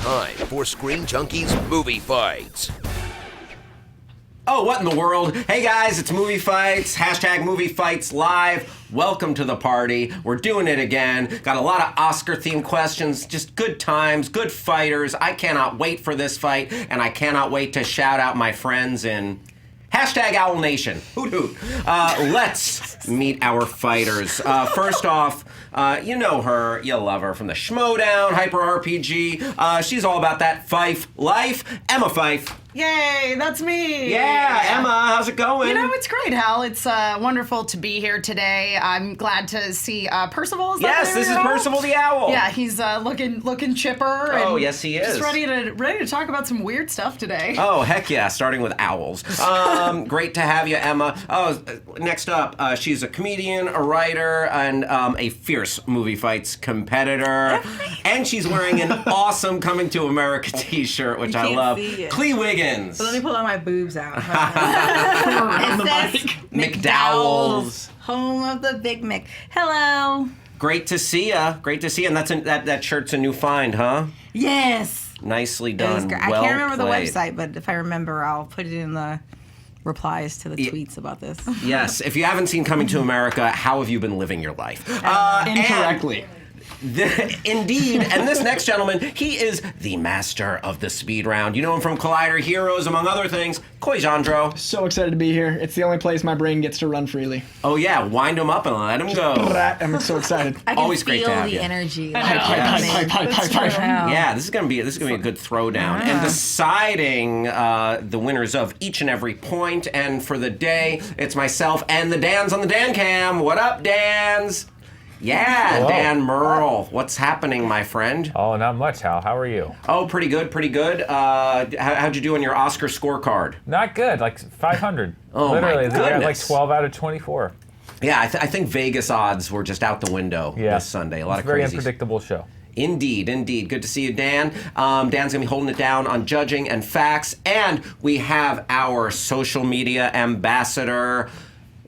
time for Screen Junkies Movie Fights. Oh, what in the world? Hey guys, it's Movie Fights, hashtag Movie Fights Live. Welcome to the party. We're doing it again. Got a lot of Oscar-themed questions, just good times, good fighters. I cannot wait for this fight, and I cannot wait to shout out my friends in hashtag Owl Nation. Hoot hoot. Let's meet our fighters. First off, you know her, you love her from the Schmodown, Hyper RPG. She's all about that Fife life. Emma Fife. Yay, that's me. Yeah, Emma, how's it going? You know, it's great, Hal. It's wonderful to be here today. I'm glad to see Percival. Yes, this is Percival the Owl. Yeah, he's looking chipper. Oh, and yes, he is. Just ready to talk about some weird stuff today. Oh, heck yeah, starting with owls. Great to have you, Emma. Oh, next up, she's a comedian, a writer, and a fierce movie fights competitor. And she's wearing an awesome Coming to America t-shirt, which I love. KLEE WIGGINS. So let me pull all my boobs out. On the mic. McDowell's. Home of the Big Mick. Hello. Great to see ya. Great to see you. And that shirt's a new find, huh? Yes. Nicely It was done. great. Well I can't remember played. the website, but if I remember, I'll put it in the replies to the tweets about this. Yes. If you haven't seen Coming to America, how have you been living your life? Incorrectly. Indeed, and this next gentleman, he is the master of the speed round. You know him from Collider Heroes, among other things. JANDREAU. So excited to be here. It's the only place my brain gets to run freely. Oh yeah, wind him up and let him go. I'm so excited. I can Always feel great to have the you. energy. Hype. Yeah, this is gonna be a good throwdown. And deciding the winners of each and every point, and for the day, it's myself and the Dans on the Dan Cam. What up, Dans? Yeah, Hello. Dan Murrell. What's happening, my friend? Oh, not much, Hal. How are you? Oh, pretty good, pretty good. How'd you do on your Oscar scorecard? Not good, like 500. Oh, my Literally, they got like goodness. 12 out of 24. Yeah, I think Vegas odds were just out the window this Sunday. A lot It's of very crazy. unpredictable show. Indeed, indeed. Good to see you, Dan. Dan's going to be holding it down on judging and facts. And we have our social media ambassador,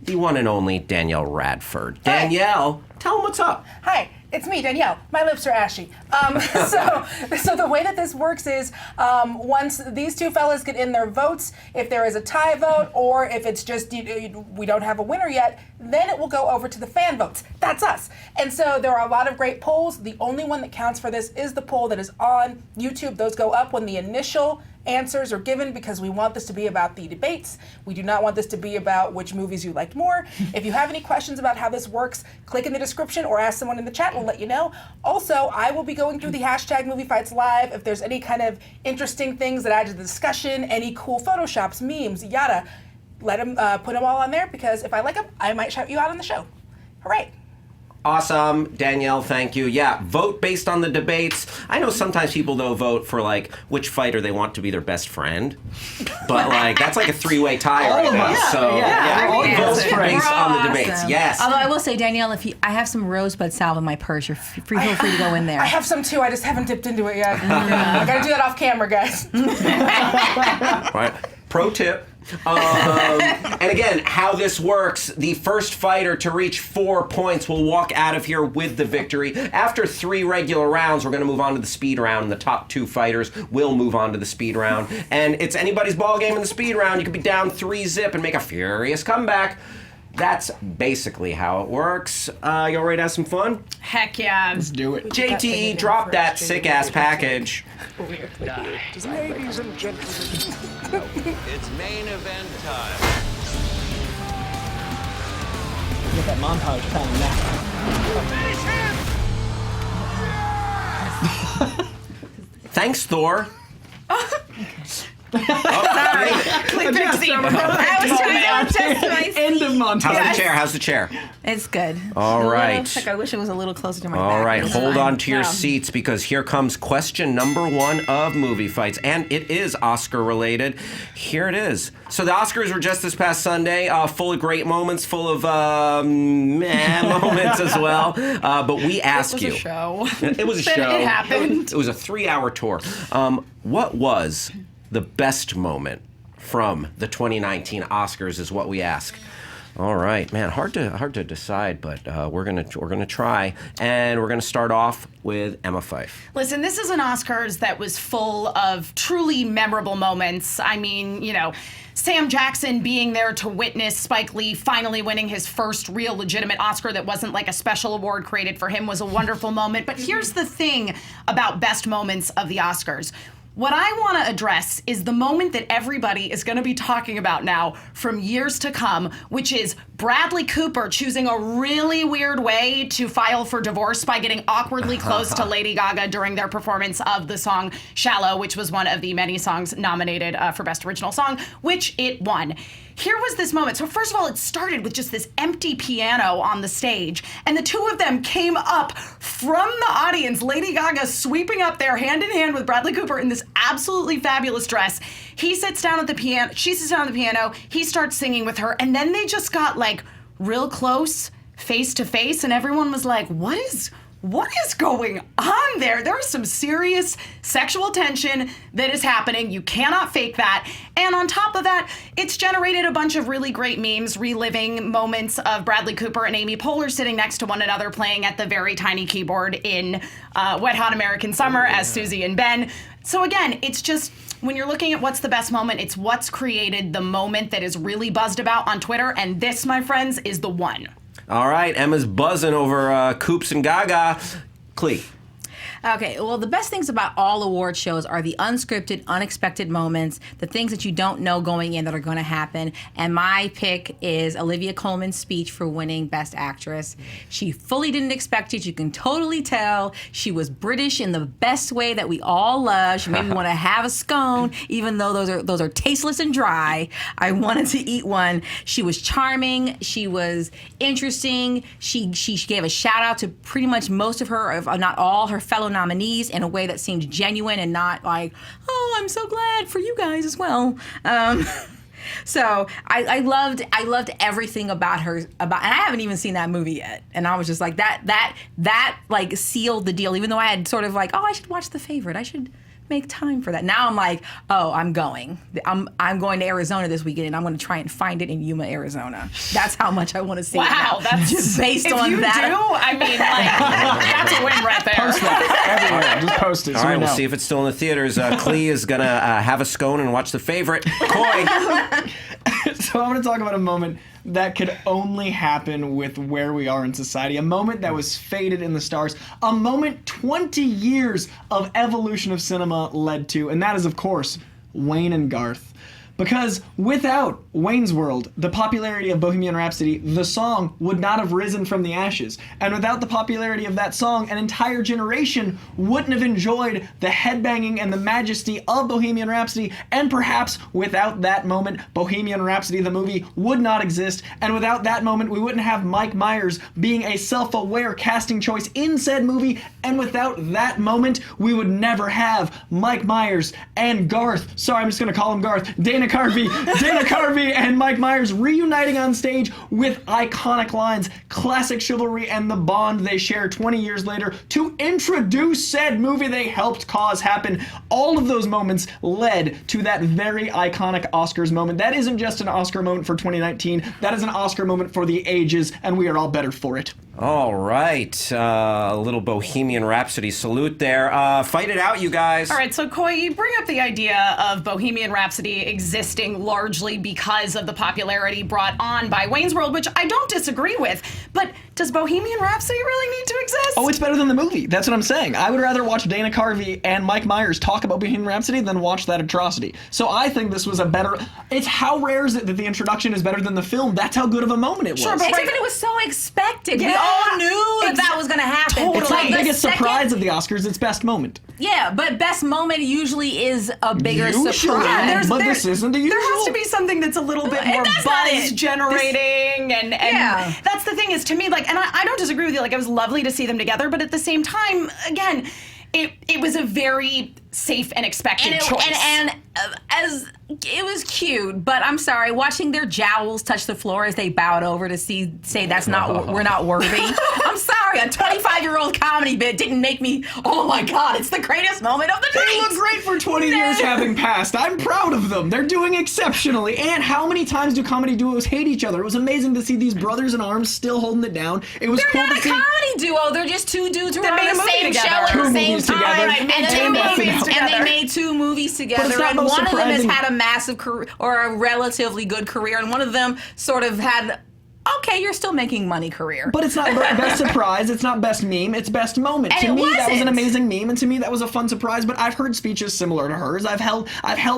the one and only Danielle Radford. Danielle, tell them what's up. Hi, it's me, Danielle. My lips are ashy. So the way that this works is once these two fellas get in their votes, if there is a tie vote or if it's just we don't have a winner yet, then it will go over to the fan votes. That's us. And so there are a lot of great polls. The only one that counts for this is the poll that is on YouTube. Those go up when the initial answers are given because we want this to be about the debates. We do not want this to be about which movies you liked more. If you have any questions about how this works, click in the description or ask someone in the chat. We'll let you know. Also, I will be going through the hashtag Movie Fights Live. If there's any kind of interesting things that add to the discussion, any cool photoshops, memes, yada, let them put them all on there because if I like them, I might shout you out on the show. Hooray. Awesome. Danielle, thank you. Yeah, vote based on the debates. I know sometimes people, though, vote for, like, which fighter they want to be their best friend. But, like, that's like a three-way tie right now. So, vote based on the debates. Yes. Although I will say, Danielle, I have some rosebud salve in my purse. Feel free to go in there. I have some too. I just haven't dipped into it yet. I gotta do that off camera, guys. Right. Pro tip. And again, how this works, the first fighter to reach 4 points will walk out of here with the victory. After 3 regular rounds, we're going to move on to the speed round, and the top 2 fighters will move on to the speed round. And it's anybody's ball game in the speed round. You could be down 3-zip and make a furious comeback. That's basically how it works. Y'all ready to have some fun? Heck yeah. Let's do it. JTE, drop that sick-ass package. Ladies and gentlemen, it's main event time. Get that montage playing now. Thanks, Thor. I was trying to adjust my End of montage. How's the chair? How's the chair? It's good. All right. It's like I wish it was a little closer to my back. All right, It's hold fine. on to your seats because here comes question number 1 of Movie Fights, and it is Oscar related. Here it is. So the Oscars were just this past Sunday, full of great moments, full of meh moments as well. But we ask you. It was a show. It was a show. It happened. It was a 3-hour tour. What was the best moment from the 2019 Oscars is what we ask. All right, man. Hard to decide, but we're gonna try, and we're gonna start off with Emma Fife. Listen, this is an Oscars that was full of truly memorable moments. I mean, Sam Jackson being there to witness Spike Lee finally winning his first real legitimate Oscar that wasn't like a special award created for him was a wonderful moment. But here's the thing about best moments of the Oscars. What I want to address is the moment that everybody is going to be talking about now from years to come, which is Bradley Cooper choosing a really weird way to file for divorce by getting awkwardly close to Lady Gaga during their performance of the song Shallow, which was one of the many songs nominated for Best Original Song, which it won. Here was this moment. So first of all, it started with just this empty piano on the stage, and the two of them came up from the audience, Lady Gaga sweeping up there hand in hand with Bradley Cooper in this absolutely fabulous dress. He sits down at the piano, she sits down at the piano, he starts singing with her, and then they just got like real close, face to face, and everyone was like, what is going on there? There is some serious sexual tension that is happening. You cannot fake that. And on top of that, it's generated a bunch of really great memes reliving moments of Bradley Cooper and Amy Poehler sitting next to one another playing at the very tiny keyboard in Wet Hot American Summer as Susie and Ben. So again, it's just, when you're looking at what's the best moment, it's what's created the moment that is really buzzed about on Twitter. And this, my friends, is the one. All right, Emma's buzzing over Coops and Gaga. KLEE. Okay, well, the best things about all award shows are the unscripted, unexpected moments, the things that you don't know going in that are going to happen. And my pick is Olivia Colman's speech for winning Best Actress. She fully didn't expect it. You can totally tell. She was British in the best way that we all love. She made me want to have a scone, even though those are tasteless and dry. I wanted to eat one. She was charming. She was interesting. She gave a shout out to pretty much most of her, if not all, her fellow nominees in a way that seemed genuine and not like, oh, I'm so glad for you guys as well. So I loved everything about her. And I haven't even seen that movie yet. And I was just like, that like sealed the deal. Even though I had sort of like, oh, I should watch The Favorite. I should make time for that. Now I'm like, oh, I'm going to Arizona this weekend, and I'm going to try and find it in Yuma, Arizona. That's how much I want to see it. Wow, that's just based if on you that. Do, I mean, like, that's a win right there. Post that everywhere. Just post it. All so right, we we'll know. see if it's still in the theaters. KLEE is going to have a scone and watch The Favorite. Coy. So I'm going to talk about a moment that could only happen with where we are in society. A moment that was fated in the stars. A moment 20 years of evolution of cinema led to. And that is, of course, Wayne and Garth. Because without Wayne's World, the popularity of Bohemian Rhapsody, the song, would not have risen from the ashes. And without the popularity of that song, an entire generation wouldn't have enjoyed the headbanging and the majesty of Bohemian Rhapsody. And perhaps without that moment, Bohemian Rhapsody, the movie, would not exist. And without that moment, we wouldn't have Mike Myers being a self-aware casting choice in said movie. And without that moment, we would never have Mike Myers and Garth. Sorry, I'm just going to call him Garth. Dana Carvey and Mike Myers reuniting on stage with iconic lines, classic chivalry, and the bond they share 20 years later to introduce said movie they helped cause happen. All of those moments led to that very iconic Oscars moment. That isn't just an Oscar moment for 2019. That is an Oscar moment for the ages, and we are all better for it. All right, a little Bohemian Rhapsody salute there. Fight it out, you guys. All right, so Coy, you bring up the idea of Bohemian Rhapsody existing largely because of the popularity brought on by Wayne's World, which I don't disagree with, but does Bohemian Rhapsody really need to exist? Oh, it's better than the movie. That's what I'm saying. I would rather watch Dana Carvey and Mike Myers talk about Bohemian Rhapsody than watch that atrocity. So I think this was a better... It's how rare is it that the introduction is better than the film? That's how good of a moment it was. Sure, but Except that it was so expected. We Yeah. all knew that was going to happen. Totally. It's not the the biggest second- surprise of the Oscars. It's best moment. Yeah, but best moment usually is a bigger Usually. surprise. But this isn't a There has usual. to be something that's a little bit more that's not buzz it. generating, and Yeah. that's the thing is, to me, like, and I don't disagree with you, like, it was lovely to see them together, but at the same time, again, it was a very safe and expected choice. As it was cute, but I'm sorry, watching their jowls touch the floor as they bowed over to say that's not we're not worthy. I'm sorry, a 25-year-old comedy bit didn't make me. Oh my God, it's the greatest moment of the night. They look great for 20 years having passed. I'm proud of them. They're doing exceptionally. And how many times do comedy duos hate each other? It was amazing to see these brothers in arms still holding it down. It was They're cool not to a see. comedy duo. They're just two dudes who are made on a the movie same together. show at Two the same movies time. together. And they made 2 movies together. But it's not And most one of them has surprising. had a massive career or a relatively good career, and one of them sort of had. Okay, you're still making money career. But it's not best surprise, it's not best meme, it's best moment. And to it me, that was an wasn't. amazing meme, and to me, that was a fun surprise. But I've heard speeches similar to hers. I've held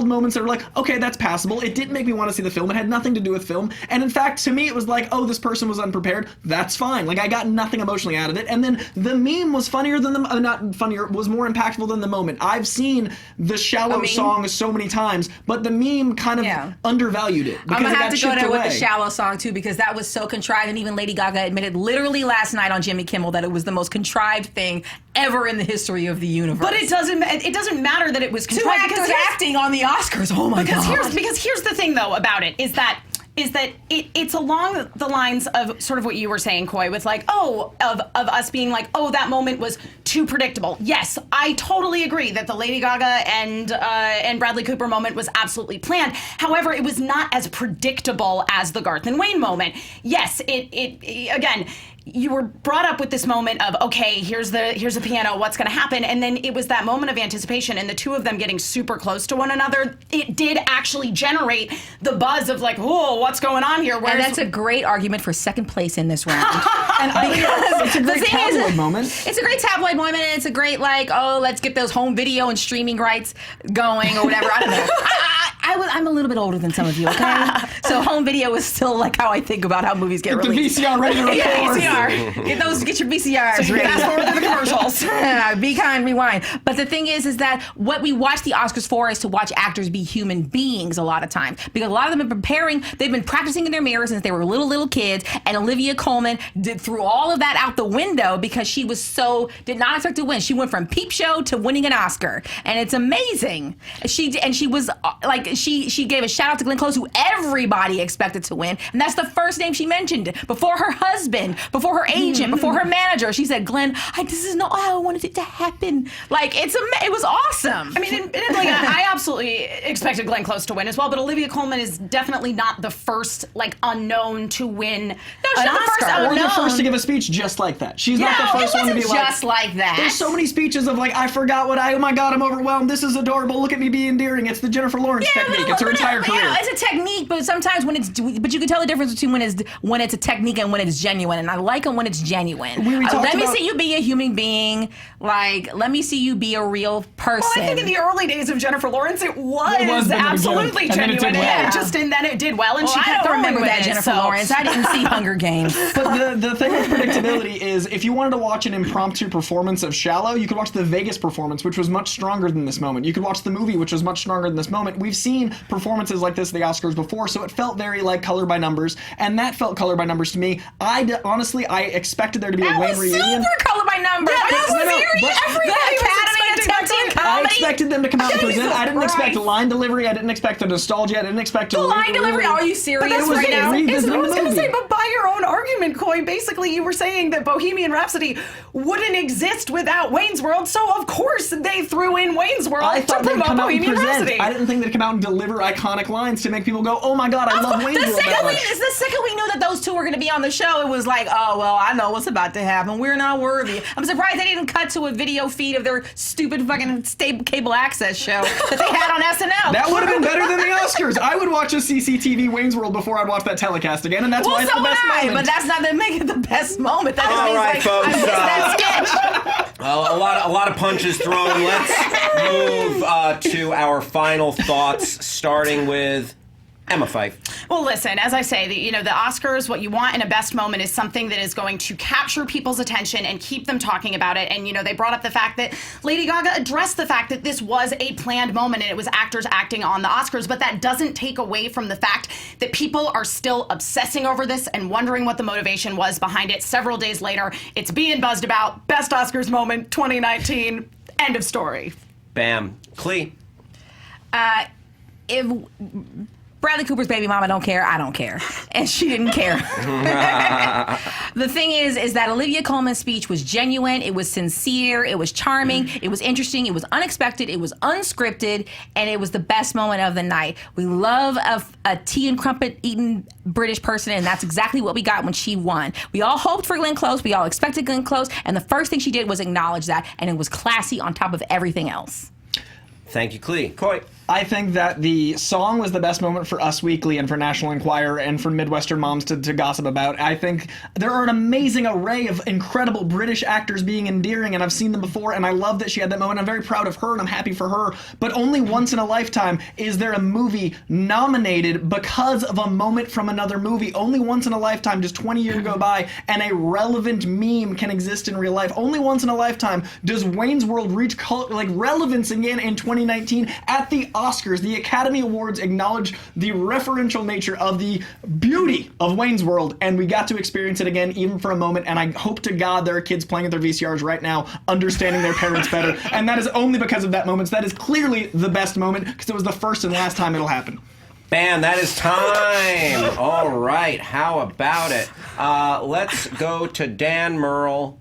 moments that were like, okay, that's passable. It didn't make me want to see the film. It had nothing to do with film. And in fact, to me, it was like, oh, this person was unprepared. That's fine. Like, I got nothing emotionally out of it. And then the meme was funnier than the, not funnier, was more impactful than the moment. I've seen the Shallow meme? song so many times, but the meme kind of undervalued it. Because I'm gonna it have got to go chipped there with away. the Shallow song too, because that was so contrived, and even Lady Gaga admitted literally last night on Jimmy Kimmel that it was the most contrived thing ever in the history of the universe. But it doesn't matter that it was 2 contrived, actors because here's- acting on the Oscars. Oh my because God. here's the thing though about it is that it's along the lines of sort of what you were saying, Coy, with like, of us being like, oh, that moment was too predictable. Yes, I totally agree that the Lady Gaga and Bradley Cooper moment was absolutely planned. However, it was not as predictable as the Garth and Wayne moment. Yes, it again, you were brought up with this moment of, okay, here's the piano, what's going to happen? And then it was that moment of anticipation, and the two of them getting super close to one another. It did actually generate the buzz of like, whoa, what's going on here? And that's a great argument for second place in this round. And it's a The great thing is, tabloid moment. It's a great tabloid moment, and it's a great, like, oh, let's get those home video and streaming rights going or whatever. I don't know. I'm a little bit older than some of you, okay? So home video is still like how I think about how movies get The released. VCR ready to record. Yeah, VCR. Get your VCRs ready. Fast forward to the commercials. Be kind, rewind. But the thing is that what we watch the Oscars for is to watch actors be human beings a lot of times. Because a lot of them have been preparing, they've been practicing in their mirrors since they were little kids. And Olivia Colman threw all of that out the window because she did not expect to win. She went from Peep Show to winning an Oscar. And it's amazing. She was like, she gave a shout out to Glenn Close, who everybody expected to win. And that's the first name she mentioned. Before her husband, before her agent, before her manager, she said, Glenn, this is not how I wanted it to happen. Like, it was awesome. I mean, admittedly, I absolutely expected Glenn Close to win as well, but Olivia Colman is definitely not the first, like, unknown to win No, she's an not the first Oscar. Or the unknown. first to give a speech just like that. She's not the first one to be like. just like that. There's so many speeches of like, I forgot oh my God, I'm overwhelmed. This is adorable. Look at me be endearing. It's the Jennifer Lawrence technique. It's her entire career. Yeah, it's a technique, but sometimes but you can tell the difference between when it's a technique and when it's genuine. And I like it when it's genuine. We talked Let me about- see you be a human being. Like, let me see you be a real person. Well, I think in the early days of Jennifer Lawrence, it was in the absolutely beginning, and then it genuine. did well. And then it did well, and she I kept don't going remember with that it, Jennifer so. Lawrence. I didn't see Hunger Games. But the thing with predictability is, if you wanted to watch an impromptu performance of Shallow, you could watch the Vegas performance, which was much stronger than this moment. You could watch the movie, which was much stronger than this moment. We've seen performances like this at the Oscars before, so it felt very like color by numbers, and that felt color by numbers to me. Honestly, I expected there to be That a Wayne was reunion. super color by numbers. Yeah, That but was no, very but- everybody the was Academy attempting attempting I comedy. expected them to come out and present. Jesus I didn't expect Christ. line delivery. I didn't expect the nostalgia. I didn't expect The line delivery. Are you serious But that was right it. now? Revisiting I was the going to movie. say, but by your own argument, Coy, basically you were saying that Bohemian Rhapsody wouldn't exist without Wayne's World, so of course they threw in Wayne's World I to thought they'd promote come out and Bohemian present. Rhapsody. I didn't think they'd come out and deliver iconic lines to make people go, "Oh my God, I love Wayne's World that much." The second we knew that those two were going to be on the show, it was like, oh, well, I know what's about to happen. We're not worthy. I'm surprised they didn't cut to a video feed of their stupid fucking cable access show that they had on SNL. That would have been better than the Oscars. I would watch a CCTV Wayne's World before I'd watch that telecast again, and that's why well, it's so the would best I, moment. but that's not to make it the best moment. That just All means, right, like, folks, I missed that sketch. A lot of punches thrown. Let's move to our final thoughts, starting with Emma Fife. Well, listen, as I say, the Oscars, what you want in a best moment is something that is going to capture people's attention and keep them talking about it. And, they brought up the fact that Lady Gaga addressed the fact that this was a planned moment and it was actors acting on the Oscars. But that doesn't take away from the fact that people are still obsessing over this and wondering what the motivation was behind it. Several days later, it's being buzzed about. Best Oscars moment 2019. End of story. Bam. KLEE. If Bradley Cooper's baby mama don't care, I don't care. And she didn't care. The thing is that Olivia Colman's speech was genuine, it was sincere, it was charming, it was interesting, it was unexpected, it was unscripted, and it was the best moment of the night. We love a tea and crumpet eating British person, and that's exactly what we got when she won. We all hoped for Glenn Close, we all expected Glenn Close, and the first thing she did was acknowledge that, and it was classy on top of everything else. Thank you, KLEE. Coy. I think that the song was the best moment for Us Weekly and for National Enquirer and for Midwestern moms to gossip about. I think there are an amazing array of incredible British actors being endearing, and I've seen them before, and I love that she had that moment. I'm very proud of her, and I'm happy for her. But only once in a lifetime is there a movie nominated because of a moment from another movie. Only once in a lifetime does 20 years go by and a relevant meme can exist in real life. Only once in a lifetime does Wayne's World reach relevance again in 2019 at the Oscars. The Academy Awards acknowledge the referential nature of the beauty of Wayne's World, and we got to experience it again, even for a moment, and I hope to God there are kids playing at their VCRs right now, understanding their parents better, and that is only because of that moment. So that is clearly the best moment, because it was the first and last time it'll happen. Bam, that is time. All right, how about it? Let's go to Dan Murrell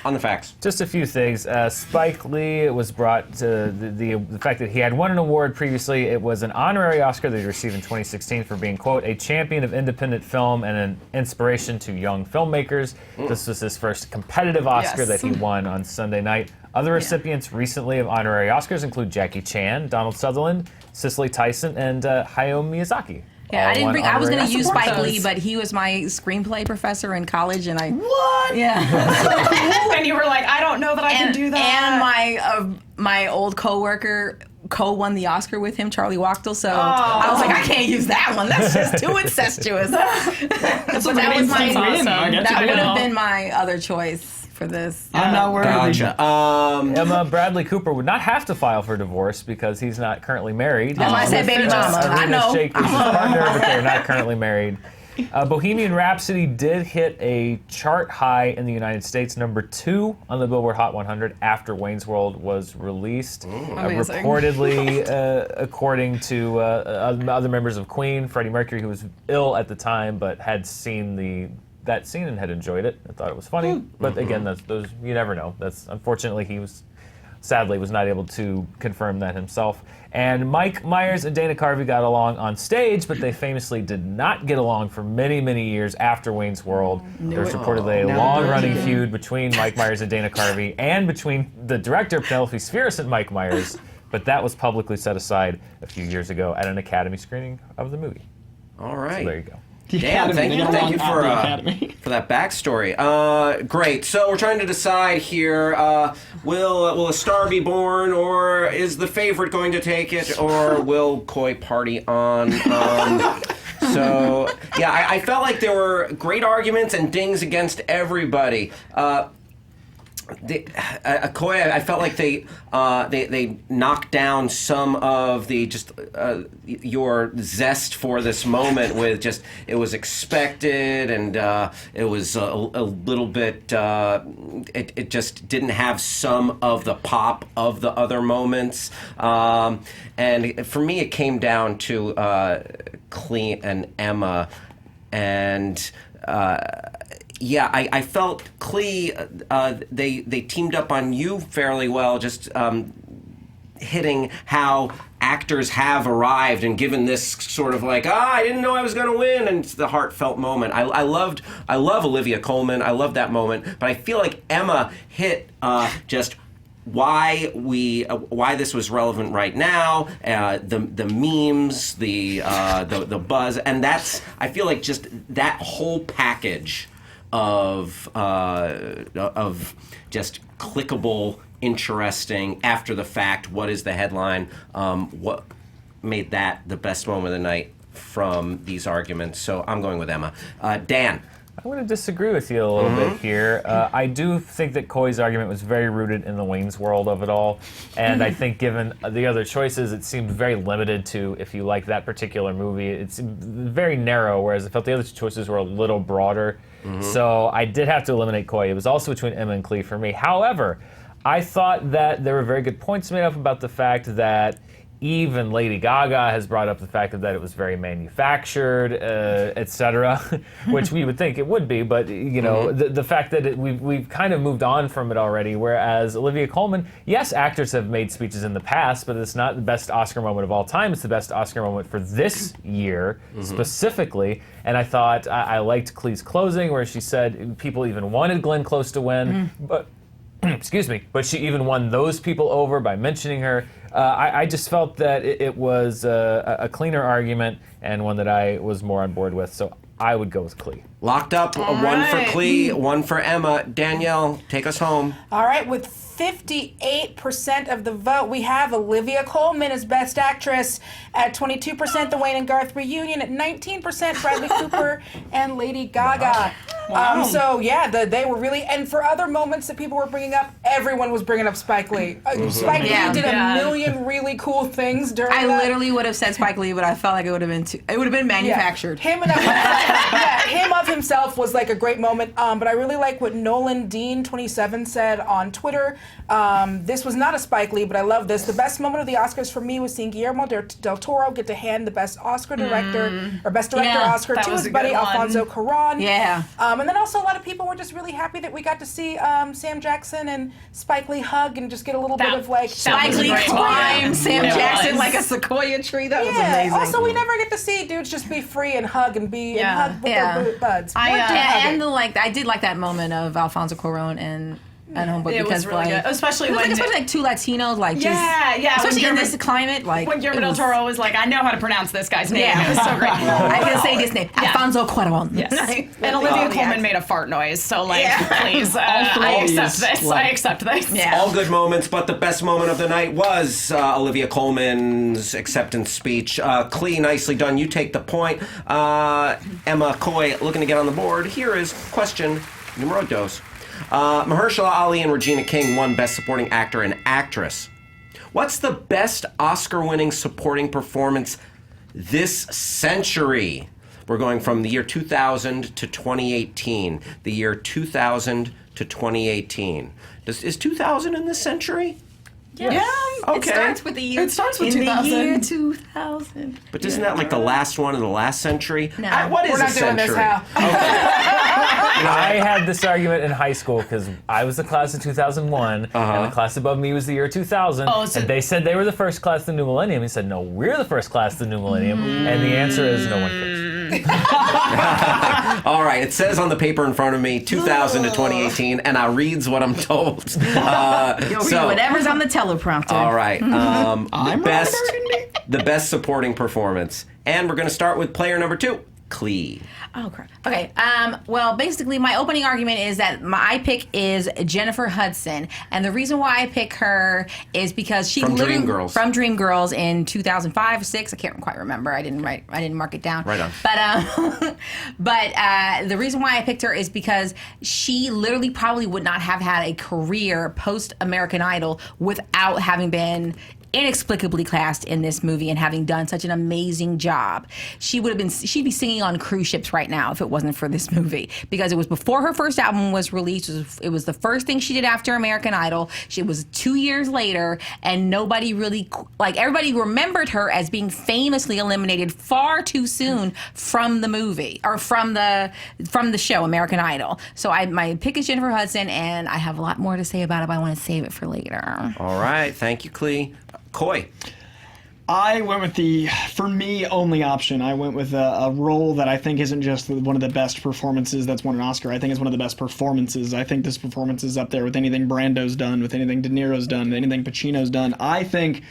on the facts. Just a few things. Spike Lee was brought to the fact that he had won an award previously. It was an honorary Oscar that he received in 2016 for being, quote, a champion of independent film and an inspiration to young filmmakers. This was his first competitive Oscar that he won on Sunday night. Other recipients recently of honorary Oscars include Jackie Chan, Donald Sutherland, Cicely Tyson, and Hayao Miyazaki. Yeah, I was going to use Spike those. Lee, but he was my screenplay professor in college, and I... What? Yeah. And you were like, I don't know that I can do that. And my old coworker co-won the Oscar with him, Charlie Wachtel, so I was like, I can't use that one. That's just too incestuous. That's But that was my... win. That would have been my other choice for this. I'm not worried. Gotcha. Emma Bradley Cooper would not have to file for divorce because he's not currently married. That's why I said baby mama. I know. Shake is his partner, but they're not currently married. Bohemian Rhapsody did hit a chart high in the United States, #2 on the Billboard Hot 100 after Wayne's World was released. Amazing. Reportedly, according to other members of Queen, Freddie Mercury, who was ill at the time but had seen that scene and had enjoyed it. I thought it was funny, but again, those you never know. That's unfortunately he was not able to confirm that himself. And Mike Myers and Dana Carvey got along on stage, but they famously did not get along for many, many years after Wayne's World. There was reportedly a long-running feud between Mike Myers and Dana Carvey, and between the director Penelope Spheris and Mike Myers, but that was publicly set aside a few years ago at an Academy screening of the movie. All right. So there you go. Dan, thank you for that backstory. Great. So we're trying to decide here: will a star be born, or is the favorite going to take it, or will Coy party on? So yeah, I felt like there were great arguments and dings against everybody. Coy, I felt like they knocked down some of the your zest for this moment with just it was expected and it was a little bit it just didn't have some of the pop of the other moments, and for me it came down to KLEE and Emma, and yeah, I felt KLEE, they teamed up on you fairly well, just hitting how actors have arrived and given this sort of like, I didn't know I was going to win, and it's the heartfelt moment. I love Olivia Colman. I love that moment, but I feel like Emma hit just why this was relevant right now, the memes, the buzz, and that's, I feel like just that whole package of just clickable, interesting, after the fact, what is the headline, what made that the best moment of the night from these arguments. So I'm going with Emma. Dan. I'm going to disagree with you a little bit here. I do think that Coy's argument was very rooted in the Wayne's World of it all, and I think given the other choices, it seemed very limited to if you like that particular movie. It's very narrow, whereas I felt the other two choices were a little broader. So I did have to eliminate Coy. It was also between Emma and KLEE for me. However, I thought that there were very good points made up about the fact that even Lady Gaga has brought up the fact that it was very manufactured, etc., which we would think it would be, but the fact that we've kind of moved on from it already, whereas Olivia Colman, yes, actors have made speeches in the past, but it's not the best Oscar moment of all time. It's the best Oscar moment for this year, specifically, and I thought I liked KLEE's closing, where she said people even wanted Glenn Close to win, but excuse me, but she even won those people over by mentioning her. I just felt that it was a cleaner argument and one that I was more on board with, so I would go with KLEE. Locked up, one for KLEE, one for Emma. Danielle, take us home. All right, with 58% of the vote, we have Olivia Colman as Best Actress. At 22%, the Wayne and Garth reunion. At 19%, Bradley Cooper and Lady Gaga. Wow. So yeah, they were really, and for other moments that people were bringing up, everyone was bringing up Spike Lee. Spike Lee did a million really cool things during I that. literally would have said Spike Lee, but I felt like it would have been manufactured. Him of himself was like a great moment. But I really like what Nolan Dean 27 said on Twitter. This was not a Spike Lee, but I love this. The best moment of the Oscars for me was seeing Guillermo del Toro get to hand the best Oscar director or best director Oscar to his buddy Alfonso Cuarón. Yeah. And then also a lot of people were just really happy that we got to see Sam Jackson and Spike Lee hug and just get a little bit of like Spike Lee climb Sam Jackson like a sequoia tree. That was amazing. Also, we never get to see dudes just be free and hug and hug with their buds. I did like that moment of Alfonso Cuarón and Homeboy, it was really good, especially when like two Latinos, like especially in this climate, like when Guillermo del Toro was like, I know how to pronounce this guy's name. It was so great. I can say this name, Alfonso Cuarón. Yes. And Olivia Colman made a fart noise, so please, I accept this. I accept this. Yeah. All good moments, but the best moment of the night was Olivia Colman's acceptance speech. KLEE, nicely done. You take the point. Emma Coy, looking to get on the board. Here is question numero dos. Mahershala Ali and Regina King won Best Supporting Actor and Actress. What's the best Oscar-winning supporting performance this century? We're going from the year 2000 to 2018. The year 2000 to 2018. Is 2000 in this century? Yeah. Okay. It starts with the year. It starts with in 2000. the year 2000. But isn't that like the last one of the last century? No. What is We're not a doing century? this, Hal. I had this argument in high school because I was the class of 2001, and the class above me was the year 2000, and they said they were the first class of the new millennium. He said, no, we're the first class of the new millennium, and the answer is no one cares. All right, it says on the paper in front of me, 2000 to 2018, and I reads what I'm told. You'll read whatever's on the teleprompter. All right, the best supporting performance, and we're going to start with player number 2, KLEE. Oh, crap. Okay. Well, basically, my opening argument is that my pick is Jennifer Hudson, and the reason why I pick her is because she from Dreamgirls in 2005 or 6. I can't quite remember. I didn't mark it down. Right on. But the reason why I picked her is because she literally probably would not have had a career post American Idol without having been inexplicably cast in this movie and having done such an amazing job. She'd be singing on cruise ships right now if it wasn't for this movie, because it was before her first album was released. It was the first thing she did after American Idol. It was 2 years later, and nobody really, everybody remembered her as being famously eliminated far too soon from the movie, or from the show American Idol. So my pick is Jennifer Hudson, and I have a lot more to say about it, but I want to save it for later. All right, thank you, KLEE. Coy. I went with the, for me, only option. I went with a role that I think isn't just one of the best performances that's won an Oscar. I think it's one of the best performances. I think this performance is up there with anything Brando's done, with anything De Niro's done, anything Pacino's done. I think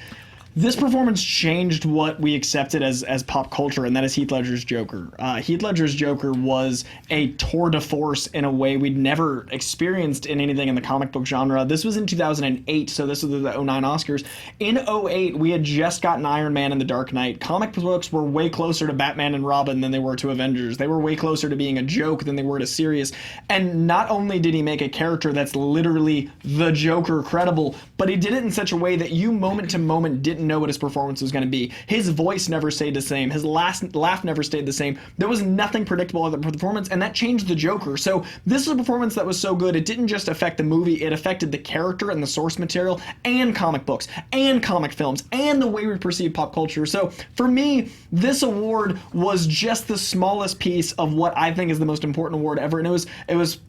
this performance changed what we accepted as pop culture, and that is Heath Ledger's Joker. Heath Ledger's Joker was a tour de force in a way we'd never experienced in anything in the comic book genre. This was in 2008, so this was the 09 Oscars. In 08, we had just gotten Iron Man and The Dark Knight. Comic books were way closer to Batman and Robin than they were to Avengers. They were way closer to being a joke than they were to serious. And not only did he make a character that's literally the Joker credible, but he did it in such a way that you moment to moment didn't didn't know what his performance was going to be. His voice never stayed the same. His laugh never stayed the same. There was nothing predictable about the performance, and that changed the Joker. So this is a performance that was so good, it didn't just affect the movie, it affected the character and the source material and comic books and comic films and the way we perceive pop culture. So for me, this award was just the smallest piece of what I think is the most important award ever, and it was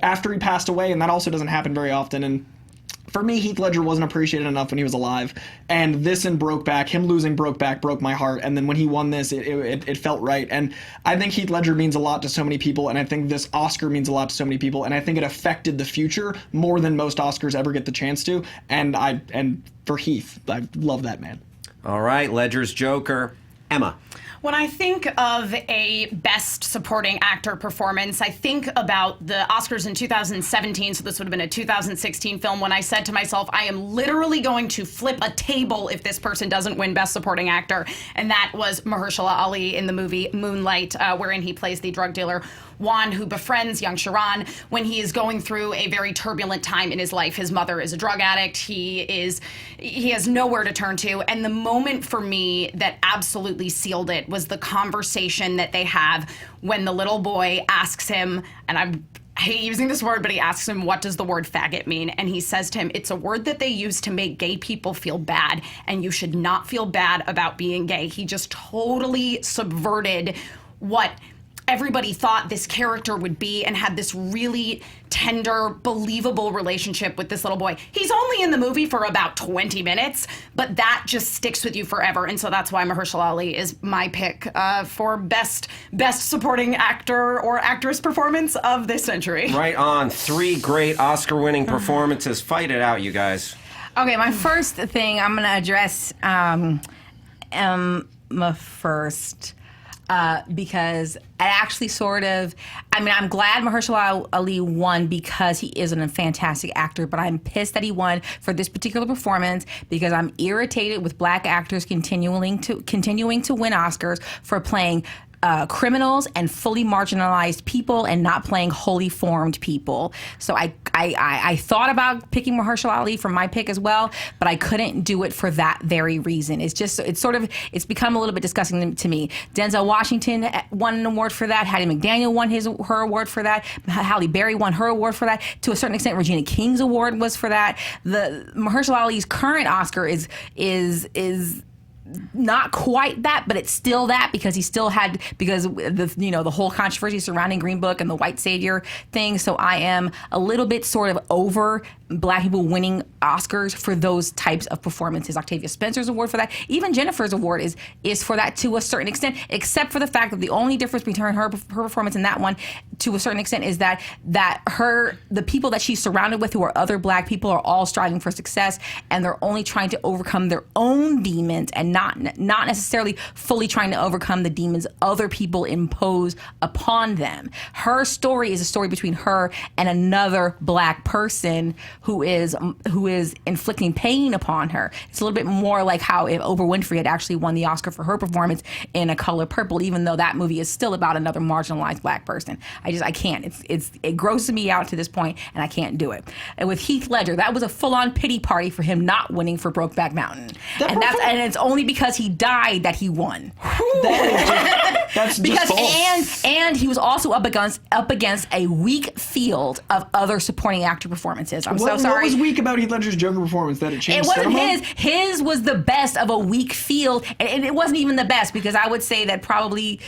after he passed away, and that also doesn't happen very often. And for me, Heath Ledger wasn't appreciated enough when he was alive, and this and Brokeback, him losing Brokeback broke my heart, and then when he won this, it felt right. And I think Heath Ledger means a lot to so many people, and I think this Oscar means a lot to so many people, and I think it affected the future more than most Oscars ever get the chance to, and for Heath, I love that man. All right, Ledger's Joker. Emma. When I think of a Best Supporting Actor performance, I think about the Oscars in 2017, so this would have been a 2016 film, when I said to myself, I am literally going to flip a table if this person doesn't win Best Supporting Actor, and that was Mahershala Ali in the movie Moonlight, wherein he plays the drug dealer Juan, who befriends young Sharon when he is going through a very turbulent time in his life. His mother is a drug addict. He has nowhere to turn to. And the moment for me that absolutely sealed it was the conversation that they have when the little boy asks him, and I hate using this word, but he asks him, what does the word faggot mean? And he says to him, it's a word that they use to make gay people feel bad, and you should not feel bad about being gay. He just totally subverted what everybody thought this character would be and had this really tender, believable relationship with this little boy. He's only in the movie for about 20 minutes, but that just sticks with you forever. And so that's why Mahershala Ali is my pick for best supporting actor or actress performance of this century. Right on. 3 great Oscar-winning performances. Fight it out, you guys. Okay, my first thing, I'm going to address Emma first. Because it actually sort of, I mean, I'm glad Mahershala Ali won because he is a fantastic actor, but I'm pissed that he won for this particular performance because I'm irritated with black actors continuing to win Oscars for playing criminals and fully marginalized people and not playing wholly formed people. So I thought about picking Mahershala Ali for my pick as well, but I couldn't do it for that very reason. It's become a little bit disgusting to me. Denzel Washington won an award for that. Hattie McDaniel won her award for that. Halle Berry won her award for that. To a certain extent, Regina King's award was for that. The Mahershala Ali's current Oscar is not quite that, but it's still that because he still had, because the whole controversy surrounding Green Book and the white savior thing. So I am a little bit sort of over black people winning Oscars for those types of performances. Octavia Spencer's award for that, even Jennifer's award is for that to a certain extent, except for the fact that the only difference between her performance and that one to a certain extent is that the people that she's surrounded with who are other black people are all striving for success, and they're only trying to overcome their own demons and not necessarily fully trying to overcome the demons other people impose upon them. Her story is a story between her and another black person who is inflicting pain upon her. It's a little bit more like how if Oprah Winfrey had actually won the Oscar for her performance in A Color Purple, even though that movie is still about another marginalized black person. I can't. It grosses me out to this point, and I can't do it. And with Heath Ledger, that was a full-on pity party for him not winning for Brokeback Mountain, and it's only because he died that he won. That's just false. And he was also up against a weak field of other supporting actor performances. I'm so sorry. What was weak about Heath Ledger's Joker performance that it changed? It wasn't cinema? His was the best of a weak field, and it wasn't even the best because I would say that probably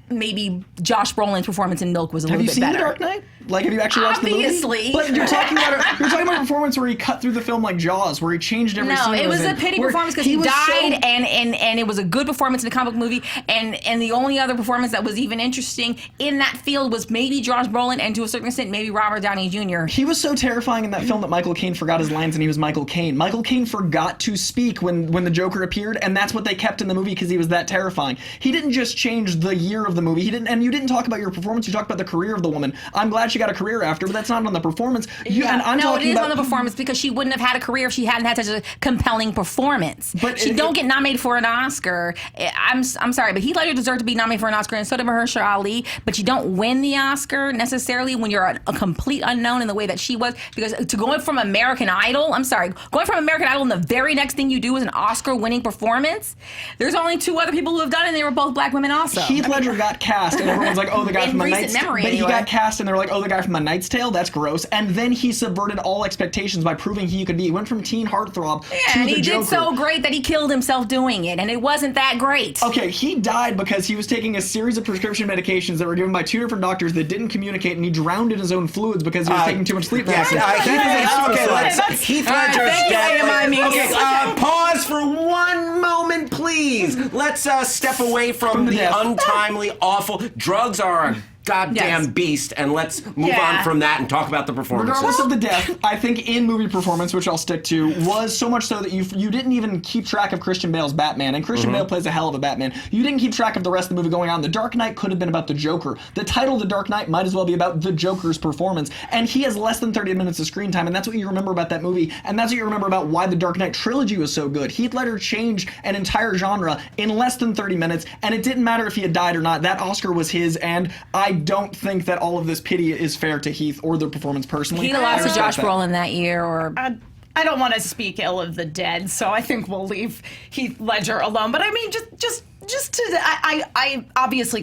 maybe Josh Brolin's performance in Milk was a little bit better. Have you seen The Dark Knight? Like, have you actually watched the movie? Obviously. But you're talking about a performance where he cut through the film like Jaws, where he changed every scene. No, it was a pity performance because he died, and it was a good performance in a comic movie, and the only other performance that was even interesting in that field was maybe Josh Brolin, and to a certain extent, maybe Robert Downey Jr. He was so terrifying in that film that Michael Caine forgot his lines, and he was Michael Caine. Michael Caine forgot to speak when the Joker appeared, and that's what they kept in the movie because he was that terrifying. He didn't just change the year of the movie. And you didn't talk about your performance. You talked about the career of the woman. I'm glad she got a career after, but that's not on the performance. And I'm No, it talking is about on the performance because she wouldn't have had a career if she hadn't had such a compelling performance. But she don't get nominated for an Oscar. I'm sorry, but Heath Ledger deserved to be nominated for an Oscar, and so did Mahershala Ali. But you don't win the Oscar necessarily when you're a complete unknown in the way that she was. Because to going from American Idol, going from American Idol and the very next thing you do is an Oscar-winning performance. There's only 2 other people who have done it, and they were both black women also. Heath Ledger got cast, and everyone's like, "Oh, the guy In from A recent Knight's memory, But he anyway. got cast, and they were like, "Oh, the guy from A Knight's Tale, that's gross." And then he subverted all expectations by proving he could be. He went from teen heartthrob to and the he Joker. did so great that he killed himself doing it, and it wasn't that great. Okay, he died because he was taking a series of prescription medications that were given by 2 different doctors that didn't communicate, and he drowned in his own fluids because he was taking too much sleep medicine. Heath Ledger's thank you, dead. Emin. Okay, pause for one moment, please. Let's step away from the the death. untimely, awful. Drugs are a goddamn Yes. beast, and let's move Yeah. on from that and talk about the performances. Regardless of the death, I think in movie performance, which I'll stick to, was so much so that you didn't even keep track of Christian Bale's Batman, and Christian Bale plays a hell of a Batman. You didn't keep track of the rest of the movie going on. The Dark Knight could have been about the Joker. The title The Dark Knight might as well be about the Joker's performance, and he has less than 30 minutes of screen time, and that's what you remember about that movie, and that's what you remember about why the Dark Knight trilogy was so good. Heath Ledger changed an entire genre in less than 30 minutes, and it didn't matter if he had died or not. That Oscar was his, and I don't think that all of this pity is fair to Heath or the performance personally. He'd have lost to I respect Josh that. Brolin that year, or I don't want to speak ill of the dead, so I think we'll leave Heath Ledger alone. But I mean, just to I obviously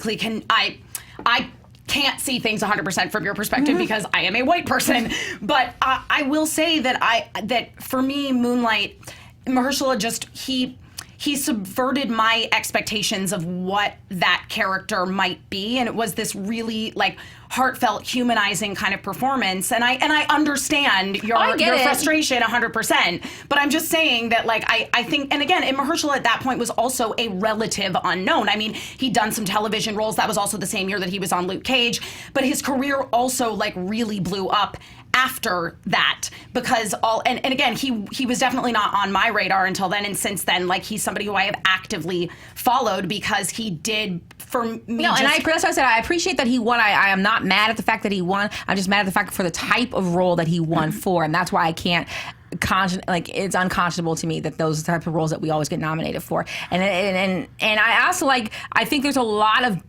I can't see things 100% from your perspective because I am a white person. But I will say that for me, Moonlight, Mahershala he subverted my expectations of what that character might be, and it was this really like heartfelt, humanizing kind of performance. And I understand your frustration 100%, but I'm just saying that like I think, and again, and Mahershala at that point was also a relative unknown. I mean, he'd done some television roles. That was also the same year that he was on Luke Cage, but his career also like really blew up after that because and again he was definitely not on my radar until then, and since then like he's somebody who I have actively followed because he did for me. No, and that's what I said. I appreciate that he won. I am not mad at the fact that he won. I'm just mad at the fact for the type of role that he won for, and that's why I can't. It's unconscionable to me that those are the type of roles that we always get nominated for, and I also like. I think there's a lot of.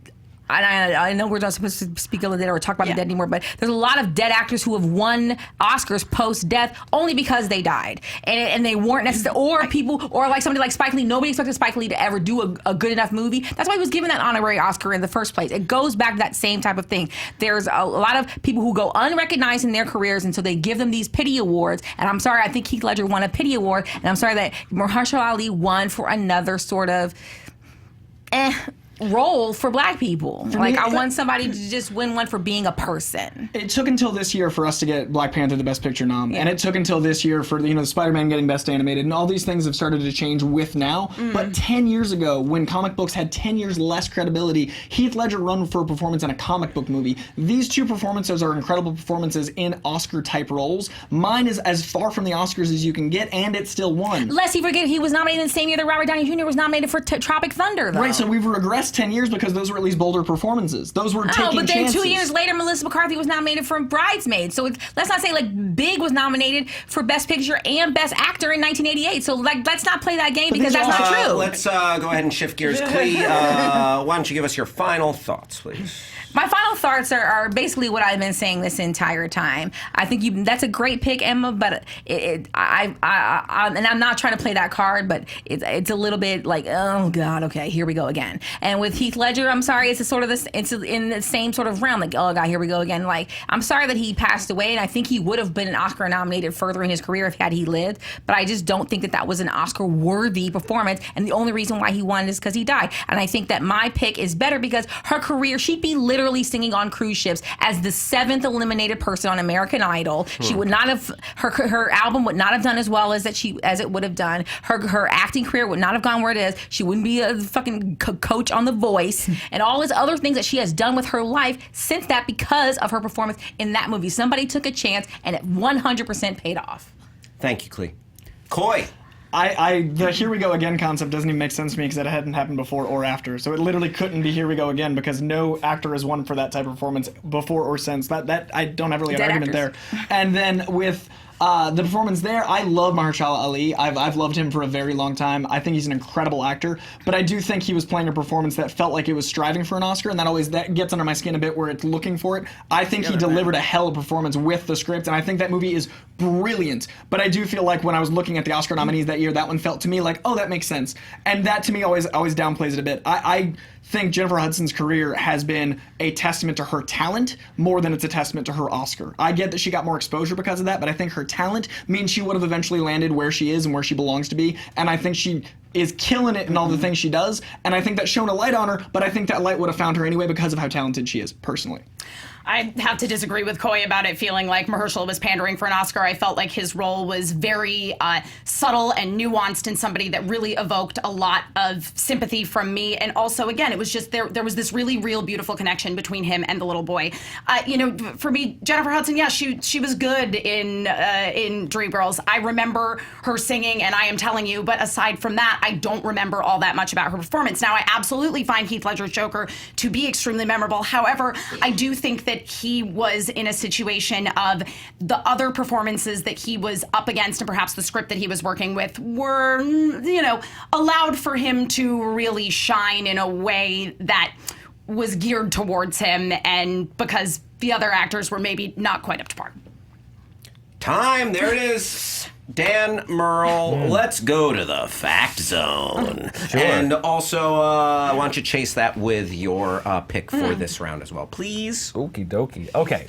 I know we're not supposed to speak of the dead or talk about the dead anymore, but there's a lot of dead actors who have won Oscars post-death only because they died. And they weren't necessary, or people, or like somebody like Spike Lee. Nobody expected Spike Lee to ever do a good enough movie. That's why he was given that honorary Oscar in the first place. It goes back to that same type of thing. There's a lot of people who go unrecognized in their careers, and so they give them these pity awards. And I'm sorry, I think Heath Ledger won a pity award, and I'm sorry that Mahershala Ali won for another sort of role for black people. Like, I want somebody to just win one for being a person. It took until this year for us to get Black Panther the Best Picture nom, and it took until this year for the Spider-Man getting Best Animated, and all these things have started to change with now. But 10 years ago, when comic books had 10 years less credibility, Heath Ledger won for a performance in a comic book movie. These two performances are incredible performances in Oscar-type roles. Mine is as far from the Oscars as you can get, and it still won. Lest he forget, he was nominated the same year that Robert Downey Jr. was nominated for Tropic Thunder, though. Right, so we've regressed 10 years because those were at least bolder performances. Those were taking but then chances. 2 years later, Melissa McCarthy was nominated for Bridesmaids. So let's not say like Big was nominated for Best Picture and Best Actor in 1988. So like let's not play that game because that's not true. Let's go ahead and shift gears. KLEE, why don't you give us your final thoughts, please? My final thoughts are basically what I've been saying this entire time. I think that's a great pick, Emma, but and I'm not trying to play that card, but it's a little bit like, oh God, okay, here we go again. And with Heath Ledger, I'm sorry, it's in the same sort of realm, like, oh God, here we go again. Like, I'm sorry that he passed away, and I think he would have been an Oscar nominated further in his career if he lived, but I just don't think that was an Oscar worthy performance, and the only reason why he won is because he died. And I think that my pick is better because her career, she'd be literally singing on cruise ships as the 7th eliminated person on American Idol. She would not have her album would not have done as well as it would have done. Her acting career would not have gone where it is. She wouldn't be a fucking coach on The Voice and all his other things that she has done with her life since that because of her performance in that movie. Somebody took a chance and it 100% paid off. Thank you, KLEE. Coy. The Here We Go Again concept doesn't even make sense to me because it hadn't happened before or after. So it literally couldn't be Here We Go Again because no actor has won for that type of performance before or since. That I don't have really an Dead argument actors. there. And then with the performance there, I love Mahershala Ali. I've loved him for a very long time. I think he's an incredible actor, but I do think he was playing a performance that felt like it was striving for an Oscar, and that gets under my skin a bit where it's looking for it. I think he delivered a hell of a performance with the script, and I think that movie is brilliant. But I do feel like when I was looking at the Oscar nominees that year, that one felt to me like, oh, that makes sense. And that to me always downplays it a bit. I think Jennifer Hudson's career has been a testament to her talent more than it's a testament to her Oscar. I get that she got more exposure because of that, but I think her talent means she would have eventually landed where she is and where she belongs to be, and I think she is killing it in all the things she does, and I think that shone a light on her, but I think that light would have found her anyway because of how talented she is, personally. I have to disagree with Coy about it feeling like Mahershala was pandering for an Oscar. I felt like his role was very subtle and nuanced and somebody that really evoked a lot of sympathy from me. And also, again, it was just there was this really real, beautiful connection between him and the little boy. For me, Jennifer Hudson, yeah, she was good in Dreamgirls. I remember her singing, and I am telling you, but aside from that, I don't remember all that much about her performance. Now, I absolutely find Heath Ledger's Joker to be extremely memorable. However, I do think that he was in a situation of the other performances that he was up against and perhaps the script that he was working with were, allowed for him to really shine in a way that was geared towards him, and because the other actors were maybe not quite up to par. Time, there it is. Dan, Murrell, let's go to the fact zone. Sure. And also, why don't you chase that with your pick for this round as well, please? Okie dokie. Okay,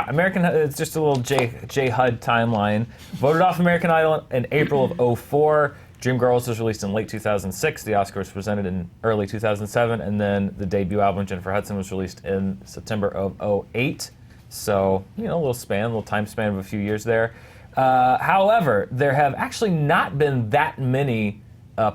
American. It's just a little J HUD timeline. Voted off American Idol in April of 2004. Dreamgirls was released in late 2006. The Oscar was presented in early 2007, and then the debut album Jennifer Hudson was released in September of 2008. So a little time span of a few years there. However, there have actually not been that many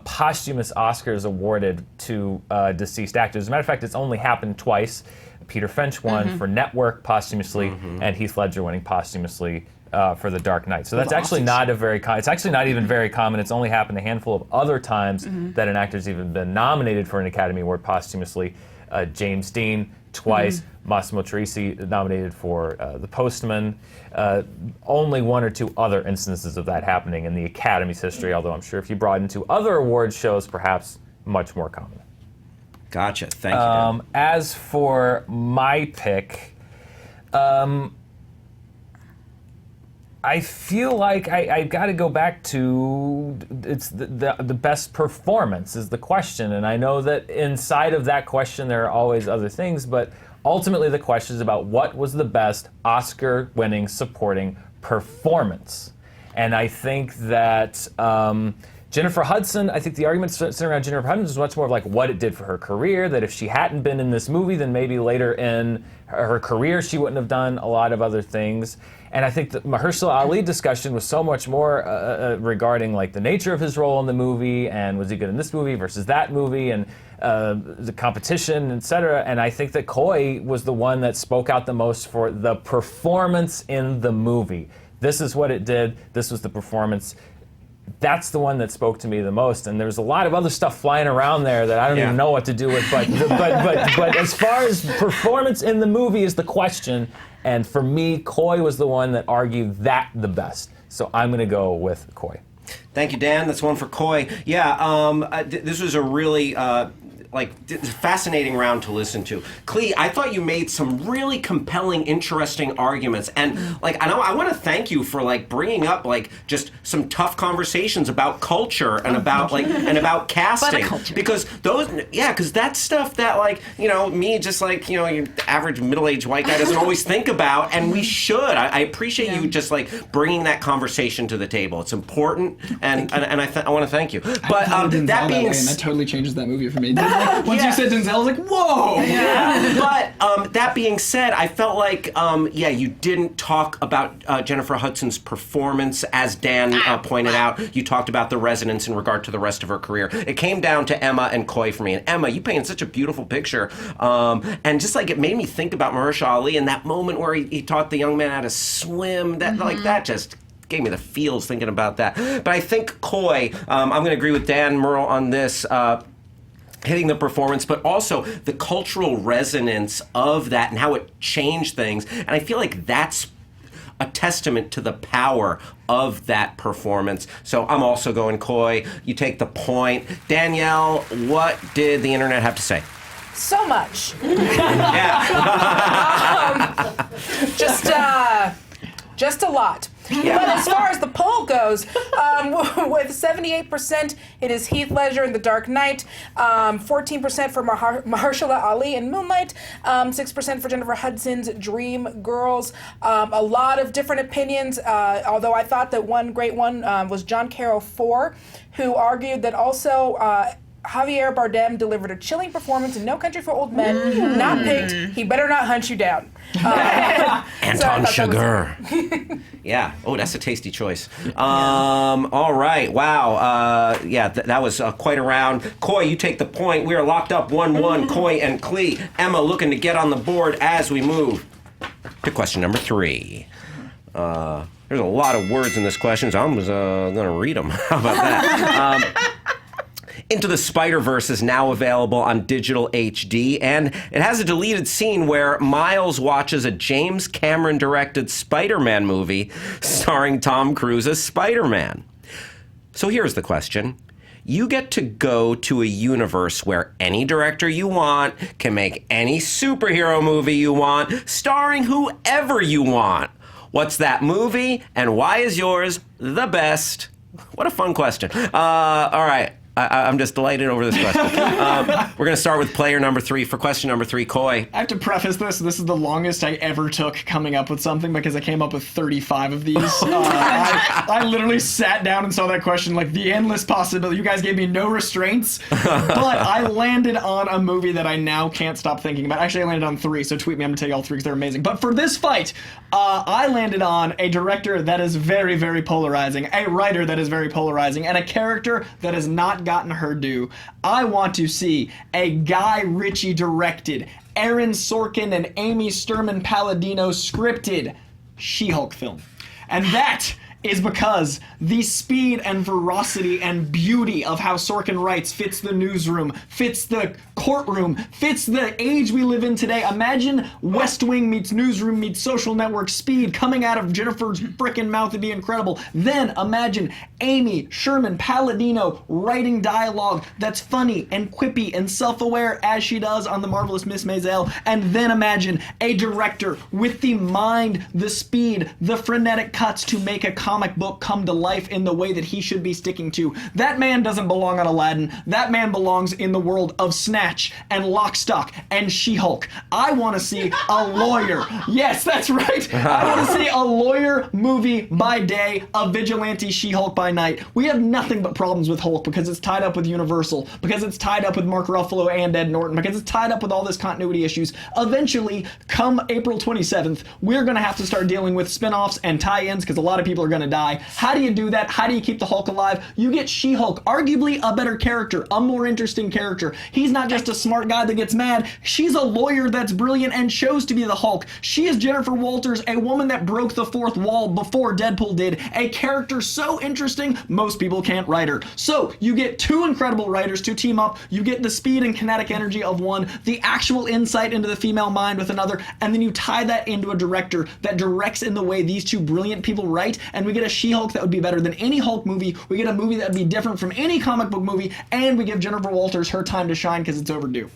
posthumous Oscars awarded to deceased actors. As a matter of fact, it's only happened twice. Peter Finch won for Network posthumously, and Heath Ledger winning posthumously for The Dark Knight. So that's actually not it's actually not even very common. It's only happened a handful of other times that an actor's even been nominated for an Academy Award posthumously. James Dean twice, Massimo Troisi nominated for The Postman. Only one or two other instances of that happening in the Academy's history, although I'm sure if you brought into other award shows, perhaps much more common. Gotcha. Thank you, Dan. As for my pick, I feel like I got to go back to it's the best performance is the question, and I know that inside of that question there are always other things, but ultimately the question is about what was the best Oscar-winning supporting performance, and I think that Jennifer Hudson, I think the argument sitting around Jennifer Hudson is much more of like what it did for her career, that if she hadn't been in this movie, then maybe later in her career she wouldn't have done a lot of other things. And I think the Mahershala Ali discussion was so much more regarding like the nature of his role in the movie and was he good in this movie versus that movie and the competition, etc. And I think that Coy was the one that spoke out the most for the performance in the movie. This is what it did. This was the performance. That's the one that spoke to me the most, and there's a lot of other stuff flying around there that I don't even know what to do with. But as far as performance in the movie is the question, and for me, Coy was the one that argued that the best. So I'm going to go with Coy. Thank you, Dan. That's one for Coy. Yeah, this was a really fascinating round to listen to. KLEE, I thought you made some really compelling, interesting arguments, and I want to thank you for bringing up just some tough conversations about culture and about about casting, because because that's stuff that me just your average middle-aged white guy doesn't always think about, and we should. I appreciate you just bringing that conversation to the table. It's important, and I want to thank you. But that being that totally changes that movie for me. Once you said Denzel, I was like, whoa! Yeah. But that being said, I felt like, you didn't talk about Jennifer Hudson's performance, as Dan pointed out. You talked about the resonance in regard to the rest of her career. It came down to Emma and Coy for me. And Emma, you painted such a beautiful picture. And just it made me think about Mahershala Ali and that moment where he taught the young man how to swim. That that just gave me the feels thinking about that. But I think Coy, I'm going to agree with Dan Murrell on this. Hitting the performance, but also the cultural resonance of that and how it changed things. And I feel like that's a testament to the power of that performance. So I'm also going Coy. You take the point. Danielle, what did the internet have to say? So much. Yeah. Just a lot. Yeah. But as far as the poll goes, with 78%, it is Heath Ledger in The Dark Knight, 14% for Mahershala Ali in Moonlight, 6% for Jennifer Hudson's Dream Girls. A lot of different opinions, although I thought that one great one was John Carroll 4, who argued that also Javier Bardem delivered a chilling performance in No Country for Old Men, not picked. He better not hunt you down. Anton Chigurh. Yeah. Oh, that's a tasty choice. All right. Wow. That was quite a round. Coy, you take the point. We are locked up 1-1. Coy and KLEE. Emma looking to get on the board as we move to question number 3. There's a lot of words in this question, so I'm just going to read them. How about that? Into the Spider-Verse is now available on digital HD, and it has a deleted scene where Miles watches a James Cameron-directed Spider-Man movie starring Tom Cruise as Spider-Man. So here's the question. You get to go to a universe where any director you want can make any superhero movie you want, starring whoever you want. What's that movie, and why is yours the best? What a fun question. All right. I'm just delighted over this question. We're going to start with player number 3 for question number 3. Coy. I have to preface this. This is the longest I ever took coming up with something because I came up with 35 of these. I literally sat down and saw that question like the endless possibility. You guys gave me no restraints, but I landed on a movie that I now can't stop thinking about. Actually, I landed on 3, so tweet me. I'm going to tell you all 3 because they're amazing. But for this fight, I landed on a director that is very, very polarizing, a writer that is very polarizing, and a character that has not gotten her due. I want to see a Guy Ritchie directed, Aaron Sorkin and Amy Sturman-Palladino scripted She-Hulk film. And that is because the speed and veracity and beauty of how Sorkin writes fits the newsroom, fits the courtroom, fits the age we live in today. Imagine West Wing meets Newsroom meets Social Network speed coming out of Jennifer's frickin' mouth. It'd be incredible. Then imagine Amy Sherman-Palladino writing dialogue that's funny and quippy and self-aware as she does on The Marvelous Miss Maisel. And then imagine a director with the mind, the speed, the frenetic cuts to make a comic book come to life in the way that he should be sticking to. That man doesn't belong on Aladdin. That man belongs in the world of Snatch and Lock, Stock and She-Hulk. I want to see a lawyer. Yes, that's right. I want to see a lawyer movie by day, a vigilante She-Hulk by night. We have nothing but problems with Hulk because it's tied up with Universal, because it's tied up with Mark Ruffalo and Ed Norton, because it's tied up with all this continuity issues. Eventually, come April 27th, we're going to have to start dealing with spin-offs and tie-ins because a lot of people are going to die. How do you do that? How do you keep the Hulk alive? You get She-Hulk, arguably a better character, a more interesting character. He's not just a smart guy that gets mad. She's a lawyer that's brilliant and chose to be the Hulk. She is Jennifer Walters, a woman that broke the fourth wall before Deadpool did, a character so interesting, most people can't write her. So you get 2 incredible writers to team up. You get the speed and kinetic energy of one, the actual insight into the female mind with another, and then you tie that into a director that directs in the way these 2 brilliant people write, and we get a She-Hulk that would be better than any Hulk movie. We get a movie that would be different from any comic book movie, and we give Jennifer Walters her time to shine because it's overdue.